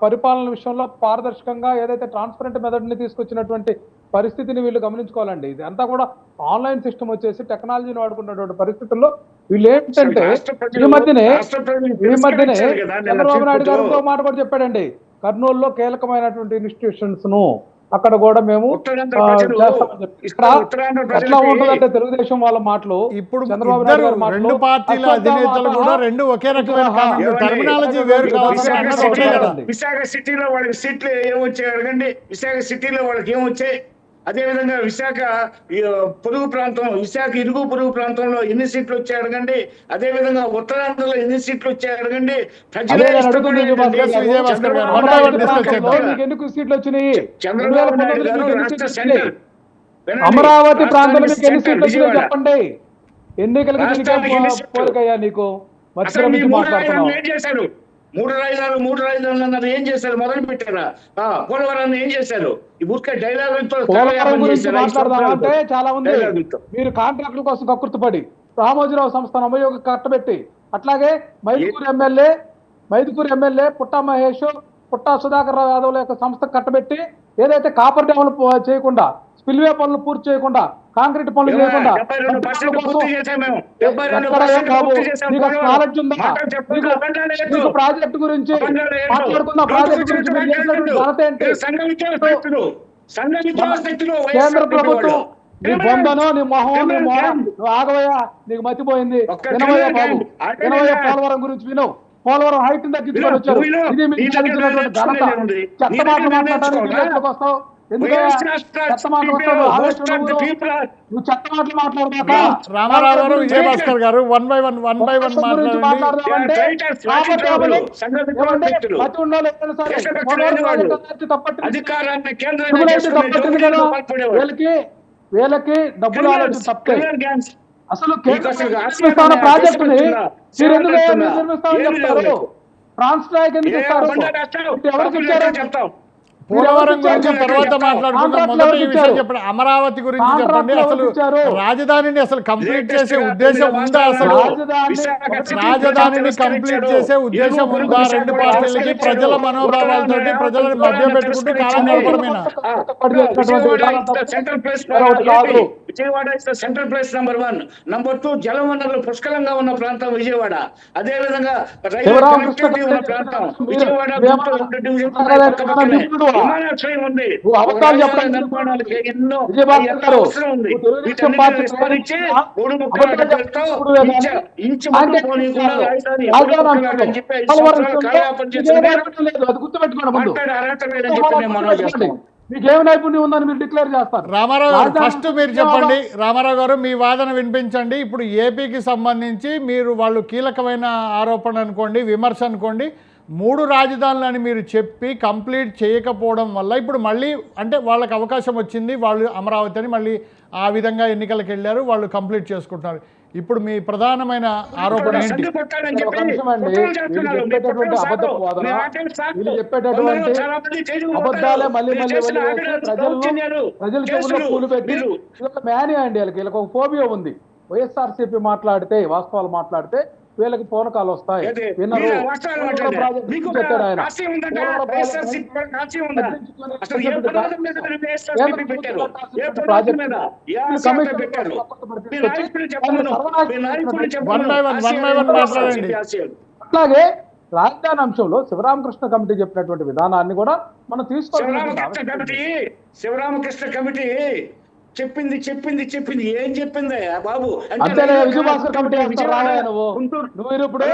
పరిపాలన విషయంలో పారదర్శకంగా ఏదైతే ట్రాన్స్పరెంట్ మెథడ్ ని తీసుకొచ్చినటువంటి పరిస్థితిని వీళ్ళు గమనించుకోవాలండి. ఇది అంతా కూడా ఆన్లైన్ సిస్టమ్ వచ్చేసి టెక్నాలజీని వాడుకున్నటువంటి పరిస్థితుల్లో వీళ్ళు ఏంటంటే రాష్ట్ర ప్రజలు- ఈ మధ్యనే రాష్ట్ర ప్రజలు చంద్రబాబు నాయుడు గారు తీర్పుతో ఇంకో మాట కూడా చెప్పాడండి. కర్నూలులో కీలకమైనటువంటి ఇన్స్టిట్యూషన్స్ ను అక్కడ కూడా మేము ఉత్తరాంధ్ర ప్రజలు చేస్తామని చెప్పి ఇక్కడ ఉత్తరాంధ్ర ఎట్లా ప్రజలకి ఉంటుందంటే తెలుగుదేశం వాళ్ళ మాటలు ఇప్పుడు చంద్రబాబు ఇద్దరు నాయుడు గారి మాటలు, రెండు పార్టీల అశ్వత్థామ అధినేతలు ఆటహ, కూడా రెండు ఒకే రకమైన విగ్రహ. కామెంట్లు, ఏమండి? టర్మినాలజీ వేరు కావచ్చు విశాఖ అన్నది విశాఖ ఒకటే సిటీలో కదా. సిటీలో విశాఖ సిటీలో వాళ్ళకి సీట్లు ఏమొచ్చాయి అడగండి. విశాఖ సిటీలో వాళ్ళకి ఏమొచ్చాయి? అదే విధంగా విశాఖ ఈ, పొరుగు ప్రాంతం, విశాఖ ఇరుగు పొరుగు ప్రాంతంలో ఎన్ని సీట్లు వచ్చాయి అడగండి. అదే విధంగా ఉత్తరాంధ్రలో ఎన్ని సీట్లు వచ్చాయి అడగండి. ప్రజలే అదే నేను అడుగుతుంది ఇష్టపడేది విజయభాస్కర్ గారు. విజయభాస్కర్ గారు, Amaravati one by one discuss ప్రాంతంలో చేద్దాం. మీకు ఎన్ని సీట్లు వచ్చినాయి? చంద్రబాబు నాయుడు 2019 గారు మీకు ఎన్ని రాష్ట్ర సీట్లు సెంటర్ వచ్చినాయి? వినండి, అమరావతి ప్రాంతంలో రాష్ట్రానికి మీకు ఎన్ని సెంటర్ సీట్లు వచ్చినాయి విజయవాడ. చెప్పండి. ఎన్నికలకి రాష్ట్రానికి ఎన్ని సీట్లు? పోలికయ్యా నీకు మధ్య అసలు మీ నుంచి మూడు మాట్లాడుతున్నావు. రాజధానులు ఏం చేశారు? మూడు రాజధానులు అన్నారు, ఏం చేశారు? మొదలు పెట్టారా? పోలవరాన్ని ఏం చేశారు? ఈ ఊరికే డైలాగులతో పోలవరం గురించి మాట్లాడదాం అంటే చాలా ఉంది. డైలాగులతో. మీరు కాంట్రాక్టుల కోసం కక్కుర్తిపడి రామోజీరావు సంస్థను అమయోగ కట్టబెట్టి, అట్లాగే మైదుకూరు ఎమ్మెల్యే పుట్టా మహేష్, పుట్టా సుధాకర్ రావు యాదవ్ల యొక్క సంస్థ కట్టబెట్టి ఏదైతే కాపర్ డ్యాములు చేయకుండా, స్పిల్వే పనులు పూర్తి చేయకుండా, కాంక్రీట్ పనులు చేయకుండా పూర్తి చేశాం మేము. ఎక్కడ ఏం బాబు నీకు అసలు నాలెడ్జ్ ఉందా? మాటలు చెప్పొద్దు, నీకు- అబద్ధాలు ఏంటో. నీకు ప్రాజెక్టు గురించి అబద్ధాలు ఏంటో. మాట్లాడుకున్న ప్రాజెక్టు గురించి మీరు చేసినటువంటి ఘనత ఏంటి? మీరు సంఘ విద్యాసక్తులు, సంఘ విద్యాసక్తులు కేంద్ర వైఎస్ఆర్ ప్రభుత్వం వాళ్ళు. నీ బొందనో నీ మొహం నీ కేంద్ర మొహం గ్యాంగ్. నువ్వు ఆగవయ్యా, నీకు మతిపోయింది. ఒక్క వినవయ్యా కేంద్ర బాబు, గ్యాంగ్. వినవయ్యా అదే పోలవరం గురించి విను. పోలవరం హైట్ తగ్గించుకొని వచ్చారు. విను. ఇది మీకు నీ దగ్గర చెల్లించినటువంటి ఘనత. నేర్చుకునేది ఉంది. చెత్త నీ మాటలు దగ్గర మాట్లాడడానికి నేర్చుకోవాలా? విలేజ్లోకి వస్తావు. ఎందుకయ్యా చెత్త మాటలు వస్తావు? ఆవేశంలో నువ్వు చెత్త మాటలు మాట్లాడదాకా రామారావు గారు, విజయభాస్కర్ గారు వన్ బై వన్ మాట్లాడండి. మాట్లాడదామంటే మతి ఉండాలి ఎప్పుడైనా సరే. దేశభక్తులు పోలవరం లేని వాళ్ళు. ప్రాజెక్టు అయితే తప్పట్లేదు. అధికారాన్ని కేంద్రం సివిలైతే తప్పట్లేదు కదా. వీళ్ళకి డబ్బులు ఆలోచన తప్పే. అసలు కేంద్ర ప్రాజెక్టుని మీరు ఎందుకు నిర్మిస్తామని చెప్తారు? ఫ్రాన్స్ నాయకు ఎందుకు ఇస్తారు? ఎవరికి ఇచ్చారు? చెప్తాం. పోలవరం గురించి తర్వాత మాట్లాడుకుందాం. మొదట ఈ విషయం చెప్పండి, అమరావతి గురించి చెప్పండి. అసలు రాజధానిని అసలు కంప్లీట్ చేసే ఉద్దేశం ఉందా? అసలు రాజధానిని కంప్లీట్ చేసే ఉద్దేశం ఉందా? రెండు పార్టీలకి ప్రజల మనోభావాలతో ప్రజలను మధ్య పెట్టుకుంటూ కాలం గడపడమేనా? Vijayawada is the central place number 1. Number 2 జల వనరులు పుష్కలంగా ఉన్న ప్రాంతం విజయవాడ. అదే విధంగా రైల్వే కనెక్టివిటీ ఉన్న ప్రాంతం విజయవాడ. విమానాశ్రయం ఉంది. అబద్ధాలు చెప్పడానికి నిర్మాణాలకి ఎన్నో విజయభాస్కర్ గారు, అవసరం ఉంది. తెలుగుదేశం పార్టీ విస్తరించి ప్రకటించిన 3 ముక్కలు పెడతాం. ఇంచు ముక్కలు పోనీయకుండా రాజధాని ఎప్పుడు ముక్కలాటని చెప్పి 5 సంవత్సరాలు కాలయాపన చేసిన అది గుర్తుపెట్టుకోండి ముందు. మాట్లాడే అర్హత లేదని చెప్పి మేము మనం చేస్తాం. మీకు ఏమి నైపుణ్యం ఉందని మీరు డిక్లేర్ చేస్తారు. రామారావు గారు, ఫస్ట్ మీరు చెప్పండి. రామారావు గారు, మీ వాదన వినిపించండి. ఇప్పుడు ఏపీకి సంబంధించి మీరు వాళ్ళు కీలకమైన ఆరోపణ అనుకోండి, విమర్శ అనుకోండి, 3 రాజధానులు అని మీరు చెప్పి కంప్లీట్ చేయకపోవడం వల్ల ఇప్పుడు మళ్ళీ అంటే వాళ్ళకి అవకాశం వచ్చింది, వాళ్ళు అమరావతి అని మళ్ళీ ఆ విధంగా ఎన్నికలకు వెళ్ళారు, వాళ్ళు కంప్లీట్ చేసుకుంటున్నారు. ఇప్పుడు మీ ప్రధానమైన ఆరోపణ ఏంటి? ఒక నిమిషం అండి, వీళ్ళు చెప్పేటటువంటి అబద్ధపు వాదన, వీళ్ళు చెప్పేటటువంటి అబద్ధాలే మళ్ళీ ప్రజల చెవుల్లో పూలు పెట్టి ఇది ఒక మేనియా అండి. వీళ్ళకి ఒక ఫోబియా ఉంది. వైఎస్ఆర్సీపీ మాట్లాడితే, వాస్తవాలు మాట్లాడితే వీళ్ళకి పూనకాలు వస్తాయి. వినరు. చెప్పాడు ఆయన. అట్లాగే రాజధాని అంశంలో శివరామకృష్ణ కమిటీ చెప్పినటువంటి విధానాన్ని కూడా మనం తీసుకోవాలి. శివరామకృష్ణ కమిటీ చెప్పింది ఏం చెప్పింది బాబు? అంతేనే విజయభాస్కర్ కమిటీ నువ్వు ఇప్పుడు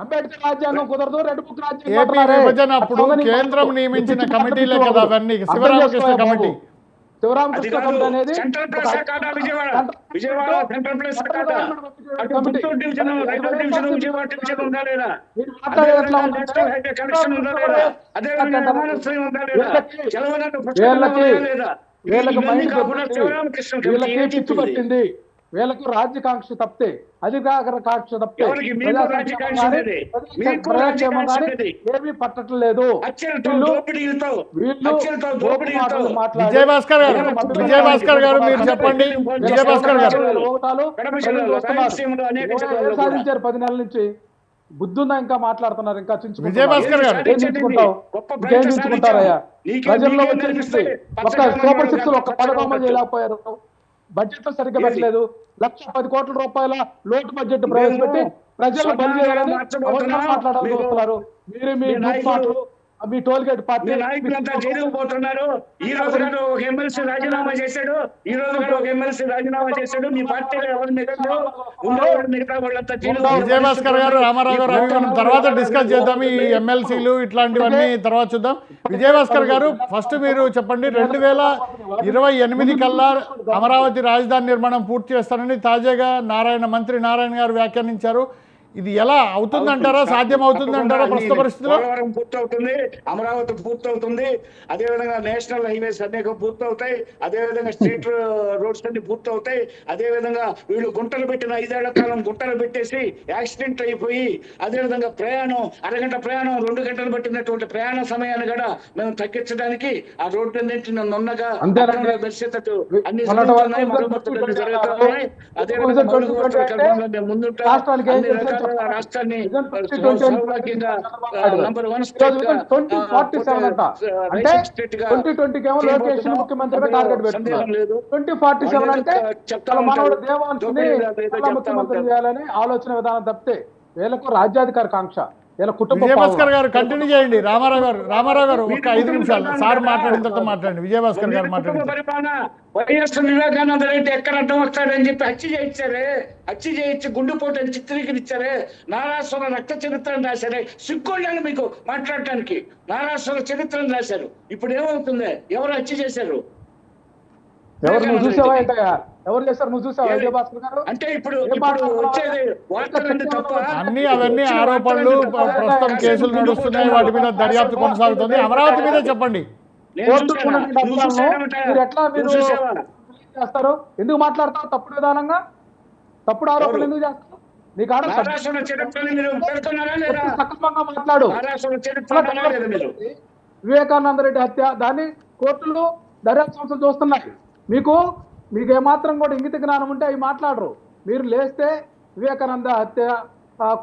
అంబేద్కర్ రాజ్యాంగం కుదరదు, రెడ్ బుక్ ఏపీ విభజన అప్పుడు కేంద్రం నియమించిన కమిటీలే కదా అవన్నీ. శివరామకృష్ణ కమిటీ శివరామకృష్ణ కమిటీ అనేది సెంట్రల్ ప్లేస్ కాదా విజయవాడ సెంట్రల్ ప్లేస్ కాదా? Guntur division, railway division, Vijayawada division ఉందా లేదా? నేషనల్ హైవే కనెక్షన్ ఉందా లేదా? అదే విధంగా విమానాశ్రయం ఉందా లేదా? జలవనరులు పుష్కలంగా ఉన్నాయా లేదా? వీళ్ళకి మైండ్ శివరామకృష్ణ వీళ్ళకి పిచ్చి పట్టింది. వీళ్ళకి రాజ్యకాంక్ష తప్పితే, అధికార తప్పితే ఏమీ పట్టట్లేదు. విజయభాస్కర్ గారు మీరు చెప్పండి. విజయభాస్కర్ గారు సాధించారు 10 నెలల నుంచి. బుద్ధుందా ఇంకా మాట్లాడుతున్నారు? ఇంకా విజయభాస్కర్ గారు చించుకుంటారయ్యా? ప్రజల్లో వచ్చేసి ఒక్క సూపర్ 6 ఒక్క పథకం చేయలేకపోయారు. బడ్జెట్ లో సరిగ్గా పెట్టలేదు. 1,10 కోట్ల రూపాయల లోటు బడ్జెట్ ప్రవేశపెట్టి ప్రజలు బలి చేయాలని అవసరం మాట్లాడాలని చూస్తున్నారు. మీరు మీ గ్రూప్ మాటలు, మీ టోల్గేట్ పార్టీ నాయకులంతా జైలుకు పోతున్నారు. ఈ రోజు గారు ఒక ఎమ్మెల్సీ రాజీనామా చేశాడు. ఈ రోజు గారు ఒక ఎమ్మెల్సీ రాజీనామా చేశాడు. మీ పార్టీలో ఎవరు మిగతా ఉన్నవాళ్ళు మిగతా వాళ్ళంతా జైలుకు విజయభాస్కర్ గారు, రామారావు గారు, అవి మనం తర్వాత డిస్కస్ చేద్దాం. ఈ ఎమ్మెల్సీలు ఇట్లాంటివన్నీ తర్వాత చూద్దాం. విజయభాస్కర్ గారు, ఫస్ట్ మీరు చెప్పండి, 2028 కల్లా అమరావతి రాజధాని నిర్మాణం పూర్తి చేస్తారని తాజాగా మంత్రి నారాయణ గారు వ్యాఖ్యానించారు. ఇది ఎలా అవుతుందంటారా, సాధ్యం అవుతుందంటారా ప్రస్తుత పరిస్థితిలో? పోలవరం పూర్తవుతుంది, అమరావతి పూర్తవుతుంది, అదేవిధంగా నేషనల్ హైవేస్ అనేక పూర్తవుతాయి, అదేవిధంగా స్ట్రీట్ రోడ్స్ అన్ని పూర్తవుతాయి, అదేవిధంగా వీళ్ళు గుంటలు పెట్టిన 5 ఏళ్ల కాలం గుంటలు పెట్టేసి యాక్సిడెంట్ అయిపోయి, అదేవిధంగా ప్రయాణం అరగంట ప్రయాణం 2 గంటలు పట్టినటువంటి ప్రయాణ సమయాన్ని కూడా మేము తగ్గించడానికి ఆ రోడ్డు అన్నింటిని నున్నగా దర్శితట్టు అన్ని జరుగుతున్నాయి, మరమ్మతులు జరుగుతున్నాయి. అదేవిధంగా మౌలిక వసతుల కల్పనలో మేము ముందుంటాం. అన్ని రకాల రాష్ట్రాన్ని సౌభాగ్యంగా నంబర్ 1 స్టేట్ గా 2020 కేమో లోకేష్ ముఖ్యమంత్రిగా టార్గెట్ పెట్టుకున్నారు. 2047 అంటే తన మనవడు దేవాంశుని ముఖ్యమంత్రి చేయాలని ఆలోచన విధానం తప్పితే వీళ్ళకు రాజ్యాధికార కాంక్ష, వీళ్ళ కుటుంబ. విజయభాస్కర్ గారు కంటిన్యూ చేయండి. రామారావు గారు ఒక 5 నిమిషాలు సార్ మాట్లాడిన తర్వాత మాట్లాడండి. విజయభాస్కర్ గారు మాట్లాడండి. పరిపాలన వైఎస్ వివేకానంద రెడ్డి ఎక్కడ అడ్డం వస్తాడని చెప్పి హత్య చేయించి గుండెపోటని చిత్రీకరించారే, నారాసుర రక్త చరిత్రను రాశారే. సిగ్గుండాలి మీకు మాట్లాడటానికి. నారాసుర చరిత్రను రాశారు. ఇప్పుడు ఏమవుతుంది? ఎవరు హత్య చేశారు? ఎవరు నువ్వు చూసావా? ఎవరు చేస్తారు? నువ్వు చూసావా విజయభాస్కర్ గారు? అంటే ఇప్పుడు వచ్చేది వార్తలన్నీ తప్ప, అవన్నీ ఆరోపణలు, ప్రస్తుతం కేసులు నడుస్తున్నాయి, వాటి మీద దర్యాప్తు కొనసాగుతుంది. అమరావతి మీద చెప్పండి. మీరు ఎట్లా మీరు చేస్తారు? ఎందుకు మాట్లాడతారు తప్పుడు విధానంగా? తప్పుడు ఆరోపణలు ఎందుకు చేస్తారు? నీకు సక్రమంగా మాట్లాడు. వివేకానంద రెడ్డి హత్య, దాన్ని కోర్టులు దర్యాప్తు సంస్థలు చూస్తున్నాయి. మీకు ఏమాత్రం కూడా ఇంగిత జ్ఞానం ఉంటే అవి మాట్లాడరు. మీరు లేస్తే వివేకానంద హత్య,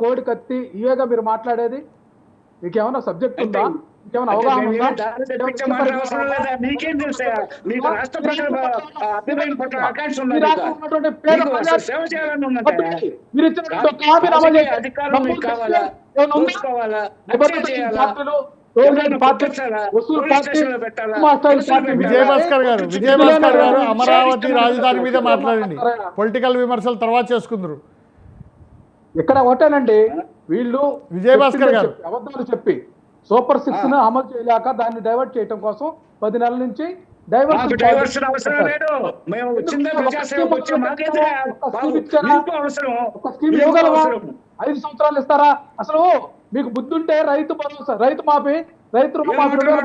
కోడి కత్తి, ఇవేగా మీరు మాట్లాడేది? మీకేమైనా సబ్జెక్ట్ ఉందా? మీకేమైనా అవగాహన ఉందా? మీకేం తెలుసా? మీకు రాష్ట్ర ప్రజల అభిప్రాయం పట్ల ఆకాంక్ష ఉంది. మీరు ఇచ్చినటువంటి అధికారం మీకు కావాలా? చూసుకోవాలా? విజయభాస్కర్ గారు అమరావతి రాజధాని మీద మాట్లాడండి. పొలిటికల్ విమర్శలు తర్వాత చేసుకుందరు. ఇక్కడ ఒకటేనండి, వీళ్ళు విజయభాస్కర్ గారు అబద్ధాలు చెప్పి సూపర్ 6 ను అమలు చేయలేక దాన్ని డైవర్ట్ చేయడం కోసం 10 నెలల నుంచి డైవర్షన్ అవసరం లేదు. మేము వచ్చిందే ప్రజాసేవకు వచ్చి మాకేందుకు అవసరం? 5 సంవత్సరాలు ఇస్తారా? అసలు మీకు బుద్ధి ఉంటే రైతు భరోసా, రైతు మాఫీ, రైతు రుణమాఫీ 2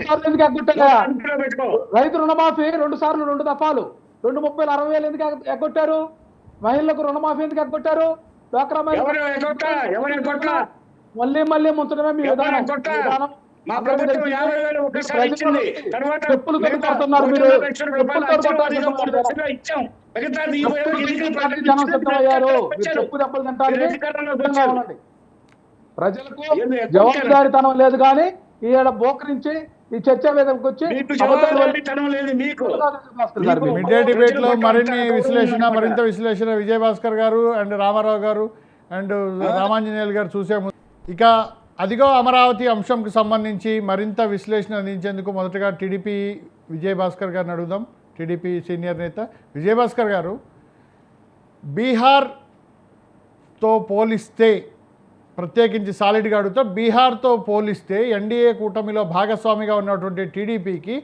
సార్లు ఎందుకు ఎగ్గొట్టారా? రైతు రుణమాఫీ 2 సార్లు 2 దఫాలు 2,30,60,000 ఎందుకు ఎగ్గొట్టారు? మహిళలకు రుణమాఫీ ఎందుకు ఎగ్గొట్టారు? డ్వాక్రా మళ్ళీ ముంచడమే మీ విధానం. చెప్పులు కొట్టుకుంటున్నారు మీరు. జనం సిద్ధమయ్యారు. చెప్పు దెబ్బలు తింటారు. ప్రజలకు జవాబుదారితనం లేదు కానీ ఈడ బోకరించి ఈ చర్చ వేదికకు వచ్చి మిడ్ డే డిబేట్ లో మరింత విశ్లేషణ విజయభాస్కర్ గారు అండ్ రామారావు గారు అండ్ రామాంజనేయులు గారు చూసే ముందు ఇక అదిగో అమరావతి అంశంకు సంబంధించి మరింత విశ్లేషణ అందించేందుకు మొదటగా టీడీపీ విజయభాస్కర్ గారిని అడుగుదాం. టీడీపీ సీనియర్ నేత విజయభాస్కర్ గారు, బీహార్తో పోలిస్తే, ప్రత్యేకించి సాలిడ్గా అడుగుతా, బీహార్తో పోలిస్తే ఎన్డీఏ కూటమిలో భాగస్వామిగా ఉన్నటువంటి టీడీపీకి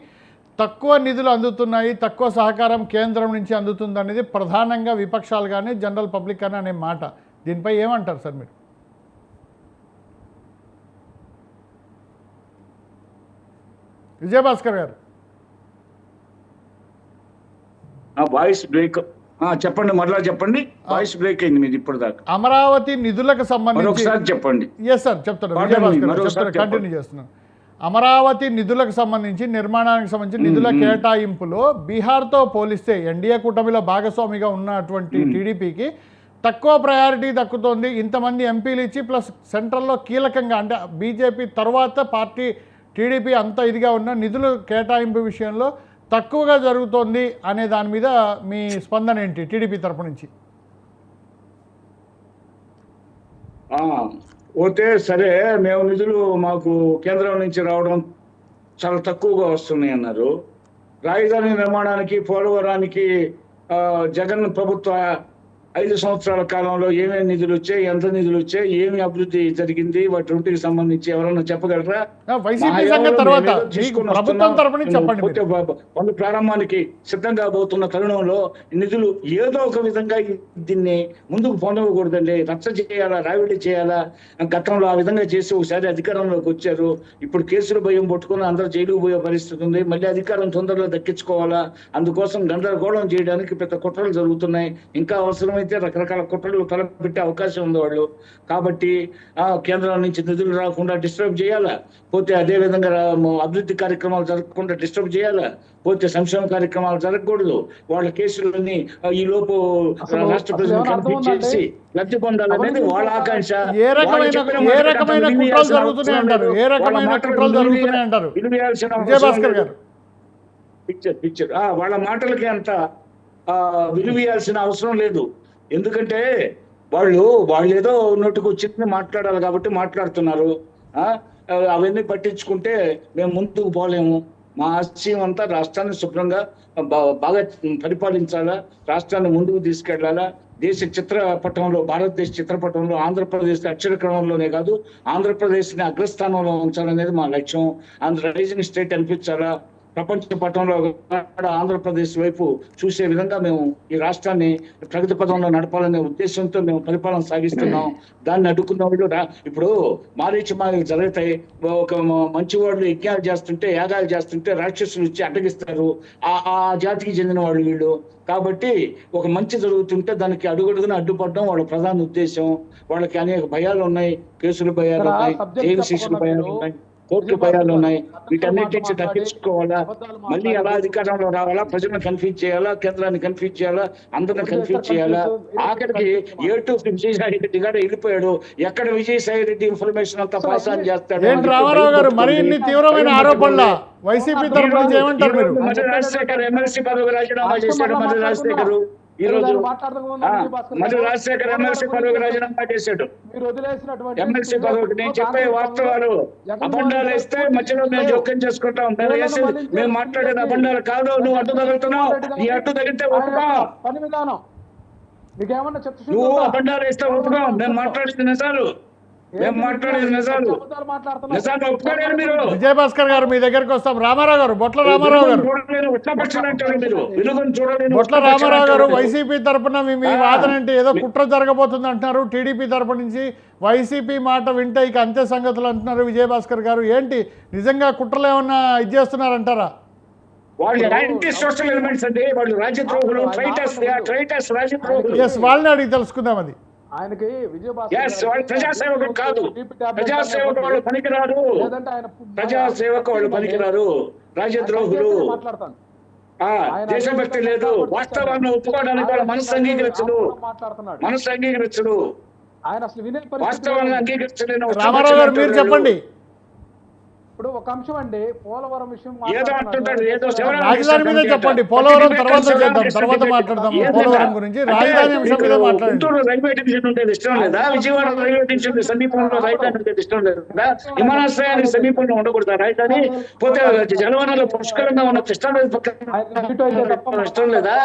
తక్కువ నిధులు అందుతున్నాయి, తక్కువ సహకారం కేంద్రం నుంచి అందుతుందనేది ప్రధానంగా విపక్షాలు కానీ జనరల్ పబ్లిక్ కానీ అనే మాట. దీనిపై ఏమంటారు సార్ మీరు? విజయభాస్కర్ గారు వాయిస్ బ్రేక్ చెప్పండి, మరలా చెప్పండి. వాయిస్ బ్రేక్ అయింది మీది ఇప్పుడు దాకా. అమరావతి నిధులకు సంబంధించి చెప్పండి. ఎస్ సార్ చెప్తాను, విజయభాస్కర్ కంటిన్యూ చేస్తున్నాను. అమరావతి నిధులకు సంబంధించి, నిర్మాణానికి సంబంధించి నిధుల కేటాయింపులో బీహార్తో పోలిస్తే ఎన్డీఏ కూటమిలో భాగస్వామిగా ఉన్నటువంటి టీడీపీకి తక్కువ ప్రయారిటీ దక్కుతోంది. ఇంతమంది ఎంపీలు ఇచ్చి ప్లస్ సెంట్రల్లో కీలకంగా, అంటే బీజేపీ తర్వాత పార్టీ టీడీపీ అంత ఇదిగా ఉన్న నిధుల కేటాయింపు విషయంలో తక్కువగా జరుగుతోంది అనే దాని మీద మీ స్పందన ఏంటి టీడీపీ తరపు నుంచి? పోతే సరే, మేము నిధులు మాకు కేంద్రం నుంచి రావడం చాలా తక్కువగా వస్తున్నాయి అన్నారు. రాజధాని నిర్మాణానికి, పోలవరానికి జగన్ ప్రభుత్వ 5 సంవత్సరాల కాలంలో ఏమేమి నిధులు వచ్చాయి, ఎంత నిధులు వచ్చాయి, ఏమి అభివృద్ధి జరిగింది, వాటి రెంటికి సంబంధించి ఎవరన్నా చెప్పగలరా? వైసీపీ సంగతి తర్వాత ప్రభుత్వం తరపు నుంచి చెప్పండి మీరు. పనుల ప్రారంభానికి సిద్ధంగా పోతున్న తరుణంలో నిధులు ఏదో ఒక విధంగా దీన్ని ముందుకు పొందకూడదండి. రచ్చ చేయాలా, రావిడి చేయాలా? గతంలో ఆ విధంగా చేసి ఒకసారి అధికారంలోకి వచ్చారు. ఇప్పుడు కేసులు భయం పట్టుకుని అందరూ జైలుకు పోయే పరిస్థితి ఉంది. మళ్ళీ అధికారం తొందరలో దక్కించుకోవాలా? అందుకోసం గందరగోళం చేయడానికి పెద్ద కుట్రలు జరుగుతున్నాయి. ఇంకా అవసరమైతే రకరకాల కుట్రలు తలపెట్టే అవకాశం ఉంది వాళ్ళు. కాబట్టి కేంద్రం నుంచి నిధులు రాకుండా డిస్టర్బ్ చేయాలా? పోతే అదే విధంగా అభివృద్ధి కార్యక్రమాలు జరగకుండా డిస్టర్బ్ చేయాలా? పోతే సంక్షేమ కార్యక్రమాలు జరగకూడదు. వాళ్ళ కేసులన్నీ ఈ లోపు రాష్ట్ర ప్రజలను కన్ఫ్యూజ్ చేసి లబ్ధి పొందాలనేది వాళ్ళ ఆకాంక్ష. ఏ రకమైన కుట్రలు జరుగుతున్నాయి అంటారు? ఏ రకమైన కుట్రలు జరుగుతున్నాయి అంటారు విజయభాస్కర్ గారు? పిక్చర్ వాళ్ళ మాటలకి అంత విలువేయాల్సిన అవసరం లేదు. ఎందుకంటే వాళ్ళు ఏదో నోటికి వచ్చింది మాట్లాడాలి కాబట్టి మాట్లాడుతున్నారు. అవన్నీ పట్టించుకుంటే మేము ముందుకు పోలేము. మా ఆశయం అంతా రాష్ట్రాన్ని శుభ్రంగా బాగా పరిపాలించాలా, రాష్ట్రాన్ని ముందుకు తీసుకెళ్లాలా. దేశ చిత్రపటంలో, భారతదేశ చిత్రపటంలో ఆంధ్రప్రదేశ్ అక్షర క్రమంలోనే కాదు, ఆంధ్రప్రదేశ్ని అగ్రస్థానంలో ఉంచాలనేది మా లక్ష్యం. రైజింగ్ స్టేట్ అనిపించాలా, ప్రపంచ పటంలో ఆంధ్రప్రదేశ్ వైపు చూసే విధంగా మేము ఈ రాష్ట్రాన్ని ప్రగతి పదంలో నడపాలనే ఉద్దేశంతో మేము పరిపాలన సాగిస్తున్నాం. దాన్ని అడ్డుకున్న వాళ్ళు ఇప్పుడు మారీచమాలు జరుగుతాయి. ఒక మంచివాళ్ళు యజ్ఞాలు చేస్తుంటే, యాగాలు చేస్తుంటే రాక్షసులు వచ్చి అడ్డగిస్తారు. ఆ జాతికి చెందిన వాళ్ళు వీళ్ళు. కాబట్టి ఒక మంచి జరుగుతుంటే దానికి అడుగడుగున అడ్డుపడడం వాళ్ళ ప్రధాన ఉద్దేశం. వాళ్ళకి అనేక భయాలు ఉన్నాయి. కేసుల భయాలు ఉన్నాయి, జైలు శిక్షల భయాలు ఉన్నాయి, కోర్టు భయాలు ఉన్నాయి. వీటన్నిటి నుంచి తప్పించుకోవాలా? మళ్ళీ ఎలా అధికారంలో రావాలా? ప్రజలను కన్ఫ్యూజ్ చేయాలా? కేంద్రాన్ని కన్ఫ్యూజ్ చేయాలా? అందరిని కన్ఫ్యూజ్ చేయాలా? ఆఖరికి ఏటు విజయసాయి రెడ్డి గారు వెళ్ళిపోయాడు. ఎక్కడ విజయసాయి రెడ్డి ఇన్ఫర్మేషన్ అంతా పాస్ ఆన్ చేస్తాడు. రామారావు గారు మరి ఇన్ని తీవ్రమైన ఆరోపణల వైసీపీ తరఫు నుంచి ఏమంటారు మీరు? మరి రాజశేఖర్ ఎమ్మెల్సీ పదవి రాజీనామా చేశాడు. మరి రాజశేఖర్ ఈ రోజు మరి రాజశేఖర్ ఎమ్మెల్సీ పదవికి రాజీనామా చేశాడు. ఎమ్మెల్సీ పదవికి నేను చెప్పే వాస్తవాలు. అబండాలు ఇస్తే మధ్యలో మేము జోక్యం చేసుకుంటాం. మేము మాట్లాడేది అబండాలు కాదు. నువ్వు అడ్డు తగులుతున్నావు. ఈ అడ్డు తగిలితే ఒప్పుకో. నువ్వు అబండాలు ఇస్తే ఒప్పుకో. మేము మాట్లాడేది నిజాలు. విజయభాస్కర్ గారు మీ దగ్గరికి వస్తాం. రామారావు గారు, బొట్ల రామారావు గారు, బొట్ల రామారావు గారు, వైసీపీ తరఫున మీ వాదన ఏంటి? ఏదో కుట్ర జరగబోతుంది అంటున్నారు. టీడీపీ తరపు నుంచి వైసీపీ మాట వింటే ఇక అంతే సంగతులు అంటున్నారు విజయభాస్కర్ గారు. ఏంటి నిజంగా కుట్రలు ఏమన్నా ఇది చేస్తున్నారంటారా? వాళ్ళు యాంటీ సోషల్ ఎలిమెంట్స్ అండి. వాళ్ళు రాజద్రోహులు, వాళ్ళని అడిగి తెలుసుకుందాం. అది ఆయనకి ప్రజాసేవకుడు కాదు. ప్రజాసేవకు వాళ్ళు పనికిరారు. ప్రజాసేవకు వాళ్ళు పనికిరారు. రాజద్రోహులు. దేశభక్తి లేదు. వాస్తవాన్ని ఒప్పుకోవడానికి వాళ్ళ మనసు అంగీకరించడు. ఆయన అసలు వినే వాస్తవాన్ని అంగీకరించలేను. రామారావు గారు మీరు చెప్పండి. ఇప్పుడు ఒక అంశం అండి, పోలవరం విషయం రాజధాని మీద చెప్పండి. పోలవరం తర్వాత చేద్దాం, తర్వాత మాట్లాడదాం. పోలవరం గురించి రాజధాని అంశం మీద మాట్లాడండి. రైల్వే డివిజన్ ఉండేది ఇష్టం లేదా? విజయవాడ రైల్వే డివిజన్ సమీపంలో రాజధాని ఉండేది ఇష్టం లేదా? విమానాశ్రయానికి సమీపంలో ఉండకూడదా రాజధాని? పోతే జలవనాలు పుష్కలంగా ఉన్న కృష్ణానది పక్కన ఇష్టం లేదా?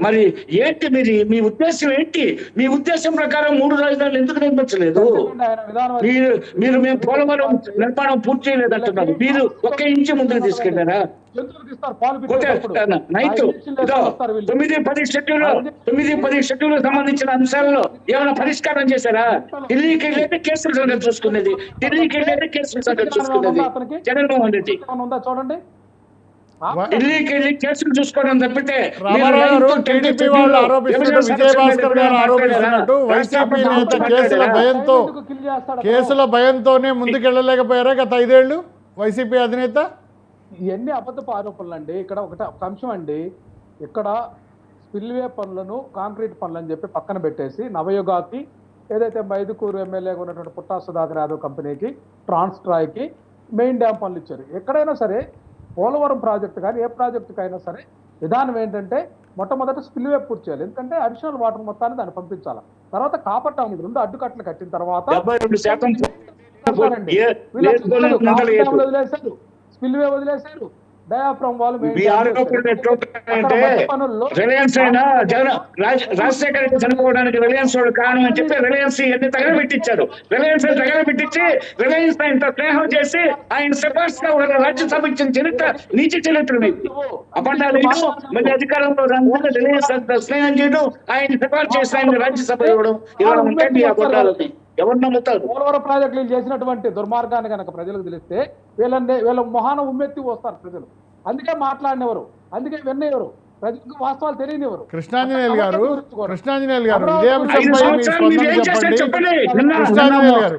మరి ఏంటి మీ ఉద్దేశం ఏంటి? మీ ఉద్దేశం ప్రకారం 3 రాజధానులు ఎందుకు నిర్మించలేదు? మీరు మేము పోలవరం నిర్మాణం పూర్తి చేయలేదంటున్నారు. మీరు ఒక్క ఇంచు ముందుకు తీసుకెళ్లారా? 9-10 షెడ్యూల్ సంబంధించిన అంశాల్లో ఏమైనా పరిష్కారం చేశారా? ఢిల్లీకి వెళ్ళేది కేసుల సంగతి చూసుకునేది. జగన్మోహన్ రెడ్డి చూడండి, ఢిల్లీకి వెళ్ళి కేసులు చూసుకోవడం తప్పితే టీడీపీ వాళ్ళు ఆరోపిస్తున్నారు, విజయభాస్కర్ గారు ఆరోపిస్తున్నట్టు వైసీపీ నేత కేసుల భయంతోనే ముందుకెళ్ళలేకపోయారా గత 5 ఏళ్ళు వైసీపీ అధినేత? ఇవన్నీ అబద్ధపు ఆరోపణలు అండి. ఇక్కడ ఒక అంశం అండి, ఇక్కడ స్పిల్వే పనులను, కాంక్రీట్ పనులు అని చెప్పి పక్కన పెట్టేసి నవయుగాకి, ఏదైతే మైదుకూరు ఎమ్మెల్యేగా ఉన్నటువంటి పుట్టా సుధాకర్ యాదవ్ కంపెనీకి, ట్రాన్స్ట్రాయ్కి మెయిన్ డ్యామ్ పనులు ఇచ్చారు. ఎక్కడైనా సరే పోలవరం ప్రాజెక్టు కానీ ఏ ప్రాజెక్టుకైనా సరే విధానం ఏంటంటే మొట్టమొదట స్పిల్వే పూర్తి చేయాలి. ఎందుకంటే అడిషనల్ వాటర్ మొత్తాన్ని దాన్ని పంపించాలి. తర్వాత కాపర్ డ్యామ్ 2 అడ్డుకట్టలు కట్టిన తర్వాత 72% వదిలేశారు, స్పిల్వే వదిలేశారు, డయాఫ్రమ్ వాళ్ళు మీ ఆరోపణలు ఎట్లుంటాయంటే రిలయన్స్ అయినా రాజశేఖర రెడ్డి చనిపోవడానికి రిలయన్స్ వాడు కారణం అని చెప్పి రిలయన్స్ ఎన్ని తగలబెట్టించారు. రిలయన్స్ తగలబెట్టించి రిలయన్స్ ఇంత స్నేహం చేసి ఆయన సిఫార్సుగా రాజ్యసభ ఇచ్చిన చరిత్ర నీచ చరిత్ర అపన్నాలు మళ్ళీ అధికారంలో రాగానే రిలయన్స్ అంత స్నేహం చేయడం, ఆయన సిఫార్సు చేసి ఆయన రాజ్యసభ ఇవ్వడం ఇలా ఉంటాయి మీ అబద్ధాలని ఎవరు నమ్ముతారు? పోలవరం ప్రాజెక్టులు చేసినటువంటి దుర్మార్గాన్ని కనుక ప్రజలకు తెలిస్తే వీళ్ళ మొహాన ఉమ్మెత్తి వస్తారు ప్రజలు. అందుకే మాట్లాడినవారు, అందుకే విన్నవారు, ప్రజలకు వాస్తవాలు తెలియనివారు. కృష్ణాంజనేయులు గారు ఇదే అంశంపై మీ స్పందన చెప్పండి. కృష్ణాంజనేయులు గారు,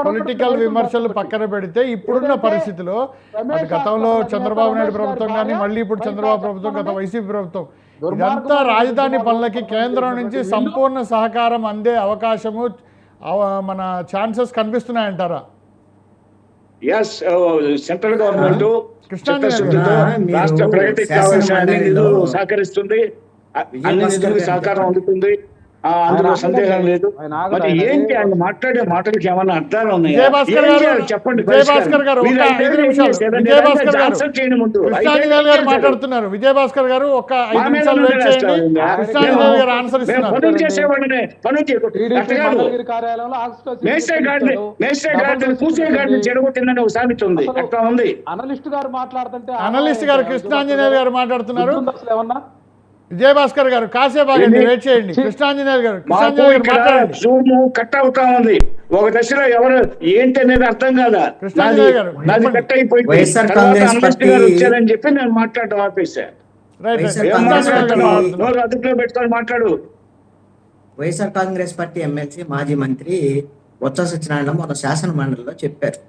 పొలిటికల్ విమర్శలు పక్కన పెడితే ఇప్పుడున్న పరిస్థితిలో అటు గతంలో చంద్రబాబు నాయుడు ప్రభుత్వం కానీ మళ్ళీ ఇప్పుడు చంద్రబాబు ప్రభుత్వం, గత వైసీపీ ప్రభుత్వం, ఇదంతా రాజధాని పనులకి కేంద్రం నుంచి సంపూర్ణ సహకారం అందే అవకాశము మన ఛాన్సెస్ కనిపిస్తున్నాయంటారా? సెంట్రల్ గవర్నమెంట్ రాష్ట్ర ప్రగతికి కావాల్సిన అన్ని నిధులు సహకరిస్తుంది, అన్ని నిధులకు సహకారం అందుతుంది, అందులో సందేహం లేదు. మరి ఏంటి ఆయన మాట్లాడే మాటలకి ఏమన్నా అర్థాలు ఉన్నాయా? చెప్పండి. మాట్లాడుతున్నారు విజయభాస్కర్ గారు, ఒక 5 నిమిషాలు వెయిట్ చేయండి. కృష్ణాంజనేయులు గారు ఆన్సర్ ఇస్తున్నారు. పనులు చేసేవాడిని పూసే గాడిని చెడగొట్టిందని ఒక సామెత ఉంది, అట్లా ఉంది. అనలిస్ట్ గారు మాట్లాడుతుంటే అనలిస్ట్ గారు కృష్ణాంజనేయులు గారు మాట్లాడుతున్నారు. విజయభాస్కర్ గారు కాసేపు ఆగండి, వెయిట్ చేయండి. కృష్ణాంజనేయులు గారు జూమ్ కట్ అవుతా ఉంది. ఒక దశలో ఎవరు ఏంటి అనేది అర్థం కాదా? నాది కట్ అయిపోయింది. వచ్చారని చెప్పి నేను మాట్లాడటం ఆపేసా. అదుపులో పెట్టుకొని మాట్లాడు. వైఎస్ఆర్ కాంగ్రెస్ పార్టీ ఎమ్మెల్సీ మాజీ మంత్రి బొత్స సత్యనారాయణ మన శాసన మండలిలో చెప్పారు.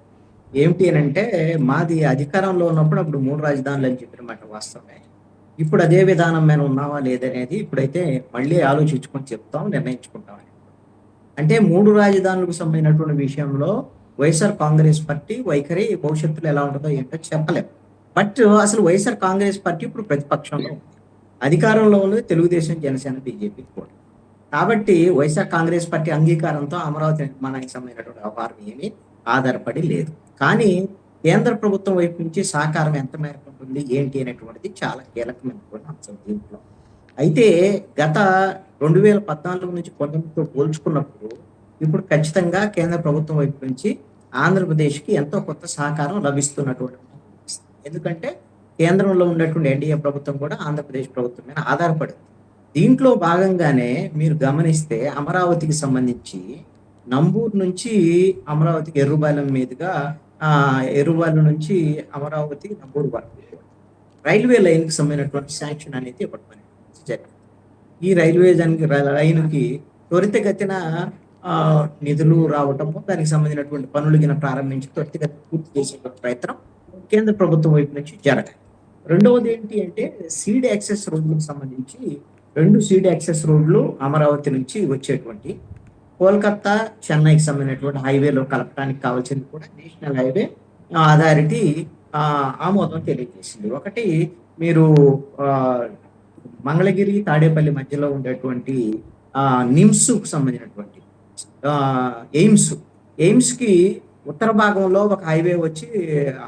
ఏమిటి అని అంటే, మాది అధికారంలో ఉన్నప్పుడు అప్పుడు 3 రాజధానులు అని చెప్పిన మాట వాస్తవమే. ఇప్పుడు అదే విధానం మీద ఉన్నావా లేదనేది ఇప్పుడైతే మళ్ళీ ఆలోచించుకొని చెప్తాం, నిర్ణయించుకుంటాం. అంటే 3 రాజధానులకు సంబంధించినటువంటి విషయంలో వైఎస్ఆర్ కాంగ్రెస్ పార్టీ వైఖరి భవిష్యత్తులో ఎలా ఉంటుందో ఏంటో చెప్పలేము. బట్ అసలు వైఎస్ఆర్ కాంగ్రెస్ పార్టీ ఇప్పుడు ప్రతిపక్షంలో ఉంది, అధికారంలో ఉన్నది తెలుగుదేశం, జనసేన, బీజేపీ కూడా. కాబట్టి వైఎస్ఆర్ కాంగ్రెస్ పార్టీ అంగీకారంతో అమరావతి నిర్మాణానికి సంబంధించినటువంటి వ్యవహారం ఏమీ ఆధారపడి లేదు. కానీ కేంద్ర ప్రభుత్వం వైపు నుంచి సహకారం ఎంత మేరకు ఉంటుంది ఏంటి అనేటువంటిది చాలా కీలకమైనటువంటి అంశం దీంట్లో. అయితే గత 2014 నుంచి 19తో పోల్చుకున్నప్పుడు ఇప్పుడు ఖచ్చితంగా కేంద్ర ప్రభుత్వం వైపు నుంచి ఆంధ్రప్రదేశ్కి ఎంతో కొత్త సహకారం లభిస్తున్నటువంటి, ఎందుకంటే కేంద్రంలో ఉన్నటువంటి ఎన్డీఏ ప్రభుత్వం కూడా ఆంధ్రప్రదేశ్ ప్రభుత్వం మీద ఆధారపడింది. దీంట్లో భాగంగానే మీరు గమనిస్తే అమరావతికి సంబంధించి నంబూరు నుంచి అమరావతికి ఎర్రుబాలెం మీదుగా ఎరువాల నుంచి అమరావతి నంబూరు వరకు రైల్వే లైన్కి సంబంధించినటువంటి శాంక్షన్ అనేది ఇవ్వడం జరిగింది. ఈ రైల్వే లైన్కి త్వరితగతిన నిధులు రావటము, దానికి సంబంధించినటువంటి పనులు ప్రారంభించి త్వరితగతిన పూర్తి చేసే ప్రయత్నం కేంద్ర ప్రభుత్వం వైపు నుంచి జరగాలి. రెండవది ఏంటి అంటే, సీడ్ యాక్సెస్ రోడ్లకు సంబంధించి 2 సీడ్ యాక్సెస్ రోడ్లు అమరావతి నుంచి వచ్చేటువంటి కోల్కతా చెన్నైకి సంబంధించినటువంటి హైవేలో కలపడానికి కావాల్సింది కూడా నేషనల్ హైవే అథారిటీ ఆమోదం తెలియజేసింది. ఒకటి, మీరు మంగళగిరి తాడేపల్లి మధ్యలో ఉండేటువంటి నిమ్స్కు సంబంధించినటువంటి ఎయిమ్స్ కి ఉత్తర భాగంలో ఒక హైవే వచ్చి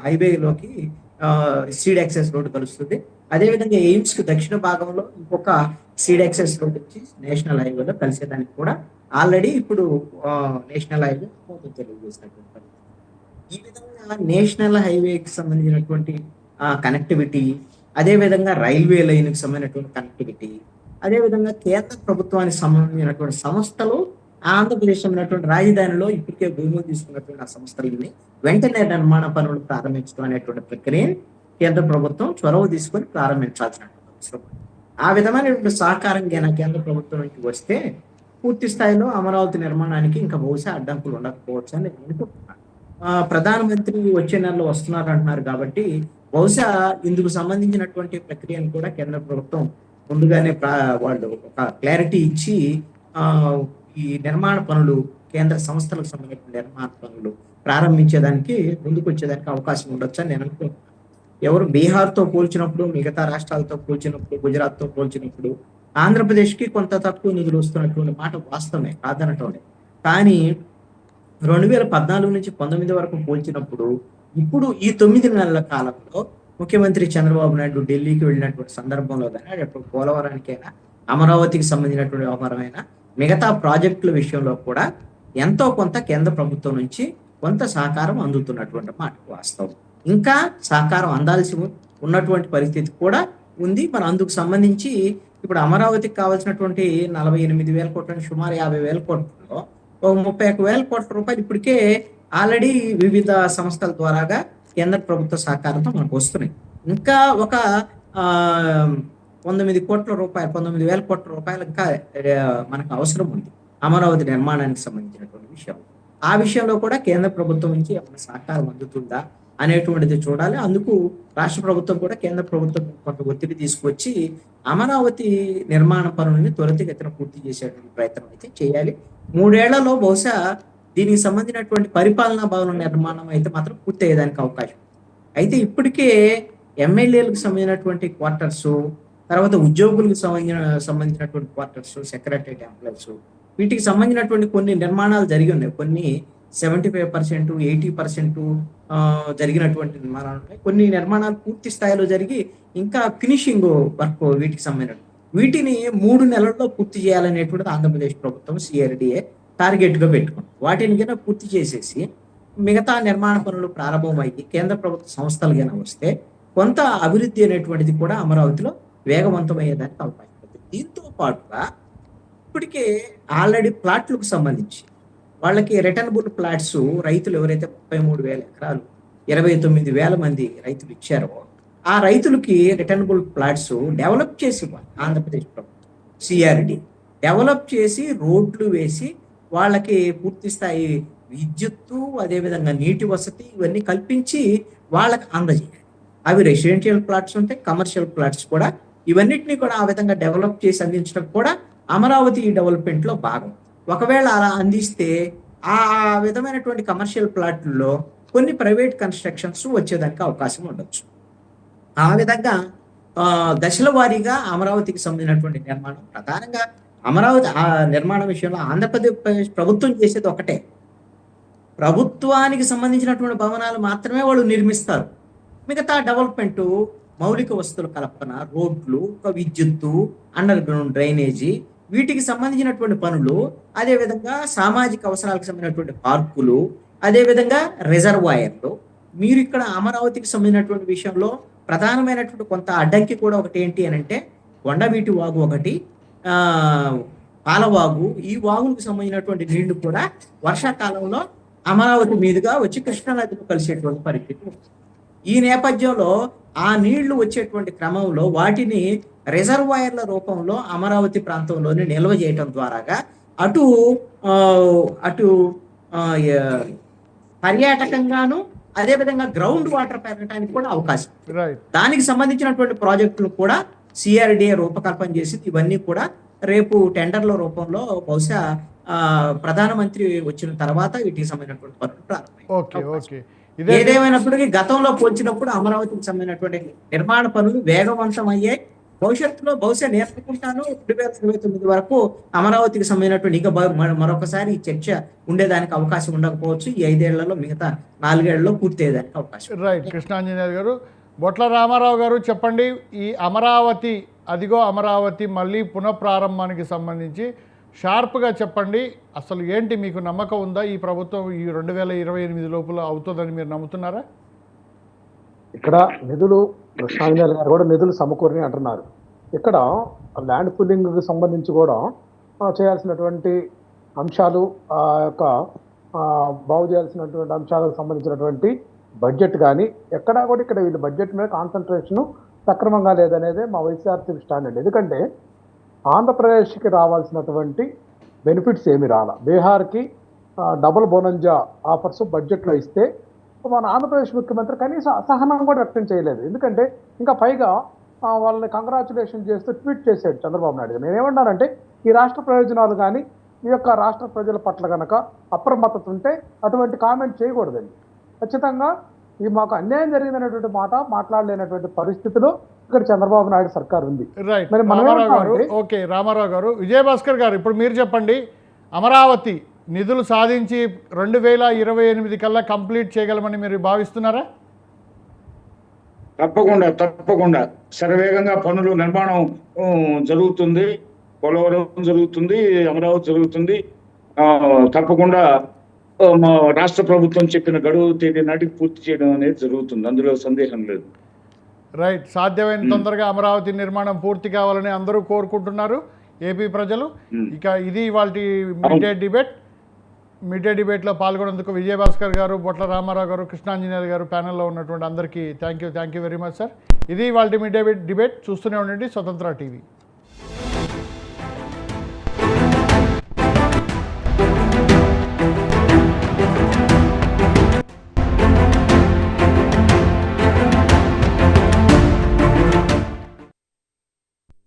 హైవేలోకి సీడ్ యాక్సెస్ రోడ్డు కలుస్తుంది. అదేవిధంగా ఎయిమ్స్ కి దక్షిణ భాగంలో ఇంకొక సీడ్ యాక్సెస్ రోడ్ వచ్చి నేషనల్ హైవేలో కలిసేదానికి కూడా ఆల్రెడీ ఇప్పుడు నేషనల్ హైవే తెలియజేసినటువంటి. ఈ విధంగా నేషనల్ హైవేకి సంబంధించినటువంటి కనెక్టివిటీ, అదేవిధంగా రైల్వే లైన్కి సంబంధించినటువంటి కనెక్టివిటీ, అదేవిధంగా కేంద్ర ప్రభుత్వానికి సంబంధించినటువంటి సంస్థలు ఆంధ్రప్రదేశ్ ఉన్నటువంటి రాజధానిలో ఇప్పటికే భూములు తీసుకున్నటువంటి ఆ సంస్థలని వెంటనే నిర్మాణ పనులు ప్రారంభించడం అనేటువంటి ప్రక్రియ కేంద్ర ప్రభుత్వం చొరవ తీసుకొని ప్రారంభించాల్సినటువంటి అవసరం. ఆ విధమైనటువంటి సహకారం కేంద్ర ప్రభుత్వం నుంచి వస్తే పూర్తి స్థాయిలో అమరావతి నిర్మాణానికి ఇంకా బహుశా అడ్డంకులు ఉండకపోవచ్చు అని నేను అనుకుంటున్నాను. ప్రధానమంత్రి వచ్చే నెలలో వస్తున్నారు అంటున్నారు కాబట్టి బహుశా ఇందుకు సంబంధించినటువంటి ప్రక్రియను కూడా కేంద్ర ప్రభుత్వం ముందుగానే వాళ్ళు ఒక క్లారిటీ ఇచ్చి ఈ నిర్మాణ పనులు కేంద్ర సంస్థలకు సంబంధించిన నిర్మాణ పనులు ప్రారంభించేదానికి ముందుకు వచ్చేదానికి అవకాశం ఉండొచ్చు అని నేను అనుకుంటున్నాను. ఎవరు బీహార్తో పోల్చినప్పుడు, మిగతా రాష్ట్రాలతో పోల్చినప్పుడు, గుజరాత్తో పోల్చినప్పుడు ఆంధ్రప్రదేశ్కి కొంత తక్కువ నిధులు వస్తున్నటువంటి మాట వాస్తవమే, కాదనటం లేదు. కానీ 2014 నుంచి 19 వరకు పోల్చినప్పుడు ఇప్పుడు ఈ 9 నెలల కాలంలో ముఖ్యమంత్రి చంద్రబాబు నాయుడు ఢిల్లీకి వెళ్ళినటువంటి సందర్భంలో కానీ, అప్పుడు పోలవరానికైనా, అమరావతికి సంబంధించినటువంటి వ్యవహారమైనా, మిగతా ప్రాజెక్టుల విషయంలో కూడా ఎంతో కొంత కేంద్ర ప్రభుత్వం నుంచి కొంత సహకారం అందుతున్నటువంటి మాట వాస్తవం. ఇంకా సహకారం అందాల్సి ఉన్నటువంటి పరిస్థితి కూడా ఉంది. మరి అందుకు సంబంధించి ఇప్పుడు అమరావతికి కావాల్సినటువంటి 48,000 కోట్ల సుమారు 50,000 కోట్లలో 31,000 కోట్ల రూపాయలు ఇప్పటికే ఆల్రెడీ వివిధ సంస్థల ద్వారాగా కేంద్ర ప్రభుత్వ సహకారంతో మనకు వస్తున్నాయి. ఇంకా ఒక 19,000 కోట్ల రూపాయలు ఇంకా మనకు అవసరం ఉంది అమరావతి నిర్మాణానికి సంబంధించినటువంటి విషయం. ఆ విషయంలో కూడా కేంద్ర ప్రభుత్వం నుంచి ఏమైనా సహకారం అందుతుందా అనేటువంటిది చూడాలి. అందుకు రాష్ట్ర ప్రభుత్వం కూడా కేంద్ర ప్రభుత్వం కొంత ఒత్తిడి తీసుకొచ్చి అమరావతి నిర్మాణ పనులని త్వరితగతిన పూర్తి చేసేటువంటి ప్రయత్నం అయితే చేయాలి. 3 ఏళ్లలో బహుశా దీనికి సంబంధించినటువంటి పరిపాలనా భవన నిర్మాణం అయితే మాత్రం పూర్తి అయ్యేదానికి అవకాశం. అయితే ఇప్పటికే ఎమ్మెల్యేలకు సంబంధించినటువంటి క్వార్టర్స్, తర్వాత ఉద్యోగులకు సంబంధించినటువంటి క్వార్టర్స్, సెక్రటరీ ఎంప్లాయీస్, వీటికి సంబంధించినటువంటి కొన్ని నిర్మాణాలు జరిగి ఉన్నాయి. కొన్ని 75%, 80% జరిగినటువంటి నిర్మాణాలు ఉన్నాయి. కొన్ని నిర్మాణాలు పూర్తి స్థాయిలో జరిగి ఇంకా ఫినిషింగ్ వర్క్ వీటికి సంబంధించిన వీటిని 3 నెలల్లో పూర్తి చేయాలనేటువంటిది ఆంధ్రప్రదేశ్ ప్రభుత్వం సిఆర్డిఏ టార్గెట్ గా పెట్టుకుంది. వాటిని కన్నా పూర్తి చేసేసి మిగతా నిర్మాణ పనులు ప్రారంభమయ్యి కేంద్ర ప్రభుత్వ సంస్థలు కన్నా వస్తే కొంత అభివృద్ధి అనేటువంటిది కూడా అమరావతిలో వేగవంతమయ్యేదానికి అవకాశం ఉంది. దీంతో పాటుగా ఇప్పటికే ఆల్రెడీ ప్లాట్లకు సంబంధించి వాళ్ళకి రిటర్నబుల్ ప్లాట్స్ రైతులు ఎవరైతే 33,000 ఎకరాలు 29,000 మంది రైతులు ఇచ్చారో ఆ రైతులకి రిటర్నబుల్ ప్లాట్స్ డెవలప్ చేసి ఆంధ్రప్రదేశ్ ప్రభుత్వం సిఆర్డి డెవలప్ చేసి రోడ్లు వేసి వాళ్ళకి పూర్తి స్థాయి విద్యుత్తు, అదేవిధంగా నీటి వసతి ఇవన్నీ కల్పించి వాళ్ళకి అందజేయాలి. అవి రెసిడెన్షియల్ ప్లాట్స్ ఉంటాయి, కమర్షియల్ ప్లాట్స్ కూడా, ఇవన్నిటిని కూడా ఆ విధంగా డెవలప్ చేసి అందించడం కూడా అమరావతి డెవలప్మెంట్ లో భాగం. ఒకవేళ అలా అందిస్తే ఆ విధమైనటువంటి కమర్షియల్ ప్లాట్లలో కొన్ని ప్రైవేట్ కన్స్ట్రక్షన్స్ వచ్చేదానికి అవకాశం ఉండొచ్చు. ఆ విధంగా దశల వారీగా అమరావతికి సంబంధించినటువంటి నిర్మాణం, ప్రధానంగా అమరావతి ఆ నిర్మాణ విషయంలో ఆంధ్రప్రదేశ్ ప్రభుత్వం చేసేది ఒకటే, ప్రభుత్వానికి సంబంధించినటువంటి భవనాలు మాత్రమే వాళ్ళు నిర్మిస్తారు. మిగతా డెవలప్మెంట్, మౌలిక వస్తువుల కల్పన, రోడ్లు, విద్యుత్తు, అండర్ గ్రౌండ్ డ్రైనేజీ, వీటికి సంబంధించినటువంటి పనులు, అదేవిధంగా సామాజిక అవసరాలకు సంబంధించినటువంటి పార్కులు, అదేవిధంగా రిజర్వాయర్లు. మీరు ఇక్కడ అమరావతికి సంబంధించినటువంటి విషయంలో ప్రధానమైనటువంటి కొంత అడ్డంకి కూడా ఒకటి ఏంటి అని అంటే కొండవీటి వాగు ఒకటి, పాలవాగు. ఈ వాగులకు సంబంధించినటువంటి నీళ్లు కూడా వర్షాకాలంలో అమరావతి మీదుగా వచ్చి కృష్ణానదిలో కలిసేటువంటి పరిస్థితి. ఈ నేపథ్యంలో ఆ నీళ్లు వచ్చేటువంటి క్రమంలో వాటిని రిజర్వాయర్ల రూపంలో అమరావతి ప్రాంతంలోనే నిల్వ చేయటం ద్వారాగా అటు అటు పర్యాటకంగాను, అదేవిధంగా గ్రౌండ్ వాటర్ పెరగడానికి కూడా అవకాశం. దానికి సంబంధించినటువంటి ప్రాజెక్టులు కూడా సిఆర్డిఏ రూపకల్పన చేసింది. ఇవన్నీ కూడా రేపు టెండర్ల రూపంలో బహుశా ప్రధానమంత్రి వచ్చిన తర్వాత వీటికి సంబంధించినటువంటి పనులు ప్రారంభమయ్యాయి. ఏదేమైనప్పటికీ గతంలో పోల్చినప్పుడు అమరావతికి సంబంధించినటువంటి నిర్మాణ పనులు వేగవంతం అయ్యాయి. భవిష్యత్తులో బహుశా నేర్చుకుంటాను 2029 వరకు అమరావతికి సంబంధించినటువంటి ఇంకా మరొకసారి ఈ చర్చ ఉండేదానికి అవకాశం ఉండకపోవచ్చు. ఈ 5 ఏళ్లలో మిగతా 4 ఏళ్లలో పూర్తి అయ్యేదానికి అవకాశం. రైట్. కృష్ణాంజనేయులు గారు, బొట్ల రామారావు గారు చెప్పండి, ఈ అమరావతి, అదిగో అమరావతి మళ్ళీ పునఃప్రారంభానికి సంబంధించి షార్ప్గా చెప్పండి. అసలు ఏంటి, మీకు నమ్మకం ఉందా ఈ ప్రభుత్వం ఈ 2028 లోపల అవుతుందని మీరు నమ్ముతున్నారా? ఇక్కడ నిధులు, కృష్ణాంజనేయులు గారు కూడా నిధులు సమకూరని అంటున్నారు. ఇక్కడ ల్యాండ్ పూలింగ్కి సంబంధించి కూడా చేయాల్సినటువంటి అంశాలు, ఆ యొక్క బాగు చేయాల్సినటువంటి అంశాలకు సంబంధించినటువంటి బడ్జెట్ కానీ ఎక్కడా కూడా ఇక్కడ వీళ్ళు బడ్జెట్ మీద కాన్సన్ట్రేషన్ సక్రమంగా లేదనేదే మా వైఎస్ఆర్సీపీ స్టాండ్. ఎందుకంటే ఆంధ్రప్రదేశ్కి రావాల్సినటువంటి బెనిఫిట్స్ ఏమి రాలా. బీహార్కి డబుల్ బోనంజా ఆఫర్స్ బడ్జెట్లో ఇస్తే మన ఆంధ్రప్రదేశ్ ముఖ్యమంత్రి కనీసం అసహనం కూడా వ్యక్తం చేయలేదు. ఎందుకంటే ఇంకా పైగా వాళ్ళని కంగ్రాచులేషన్ చేస్తూ ట్వీట్ చేశాడు చంద్రబాబు నాయుడు. నేనేమన్నానంటే ఈ రాష్ట్ర ప్రయోజనాలు కానీ ఈ యొక్క రాష్ట్ర ప్రజల పట్ల కనుక అప్రమత్తత ఉంటే అటువంటి కామెంట్ చేయకూడదండి. ఖచ్చితంగా ఈ మాకు అన్యాయం జరిగిందనేటువంటి మాట మాట్లాడలేనటువంటి పరిస్థితిలో ఇక్కడ చంద్రబాబు నాయుడు సర్కార్ ఉంది. రైట్ మరి మనం రామారావు గారు, ఏమంటామంటే- ఓకే రామారావు గారు, విజయభాస్కర్ గారు, ఇప్పుడు మీరు చెప్పండి, అమరావతి నిధులు సాధించి 2028 కల్లా కంప్లీట్ చేయగలమని మీరు భావిస్తున్నారా? తప్పకుండా శరవేగంగా పనులు నిర్మాణం జరుగుతుంది. పోలవరం జరుగుతుంది, అమరావతి జరుగుతుంది. తప్పకుండా మా రాష్ట్ర ప్రభుత్వం చెప్పిన గడువు తేదీ నాటికి పూర్తి చేయడం అనేది జరుగుతుంది, అందులో సందేహం లేదు. రైట్, సాధ్యమైన తొందరగా అమరావతి నిర్మాణం పూర్తి కావాలని అందరూ కోరుకుంటున్నారు ఏపీ ప్రజలు. ఇక ఇది ఇవాల్టి మీడియా డిబేట్లో పాల్గొనేందుకు విజయభాస్కర్ గారు, బొట్ల రామారావు గారు, కృష్ణాంజనేయులు గారు, ప్యానెల్లో ఉన్నటువంటి అందరికీ thank you very much sir. ఇది ఇవాల్టి మీడియా డిబేట్. చూస్తూనే ఉండండి స్వతంత్ర టీవీ.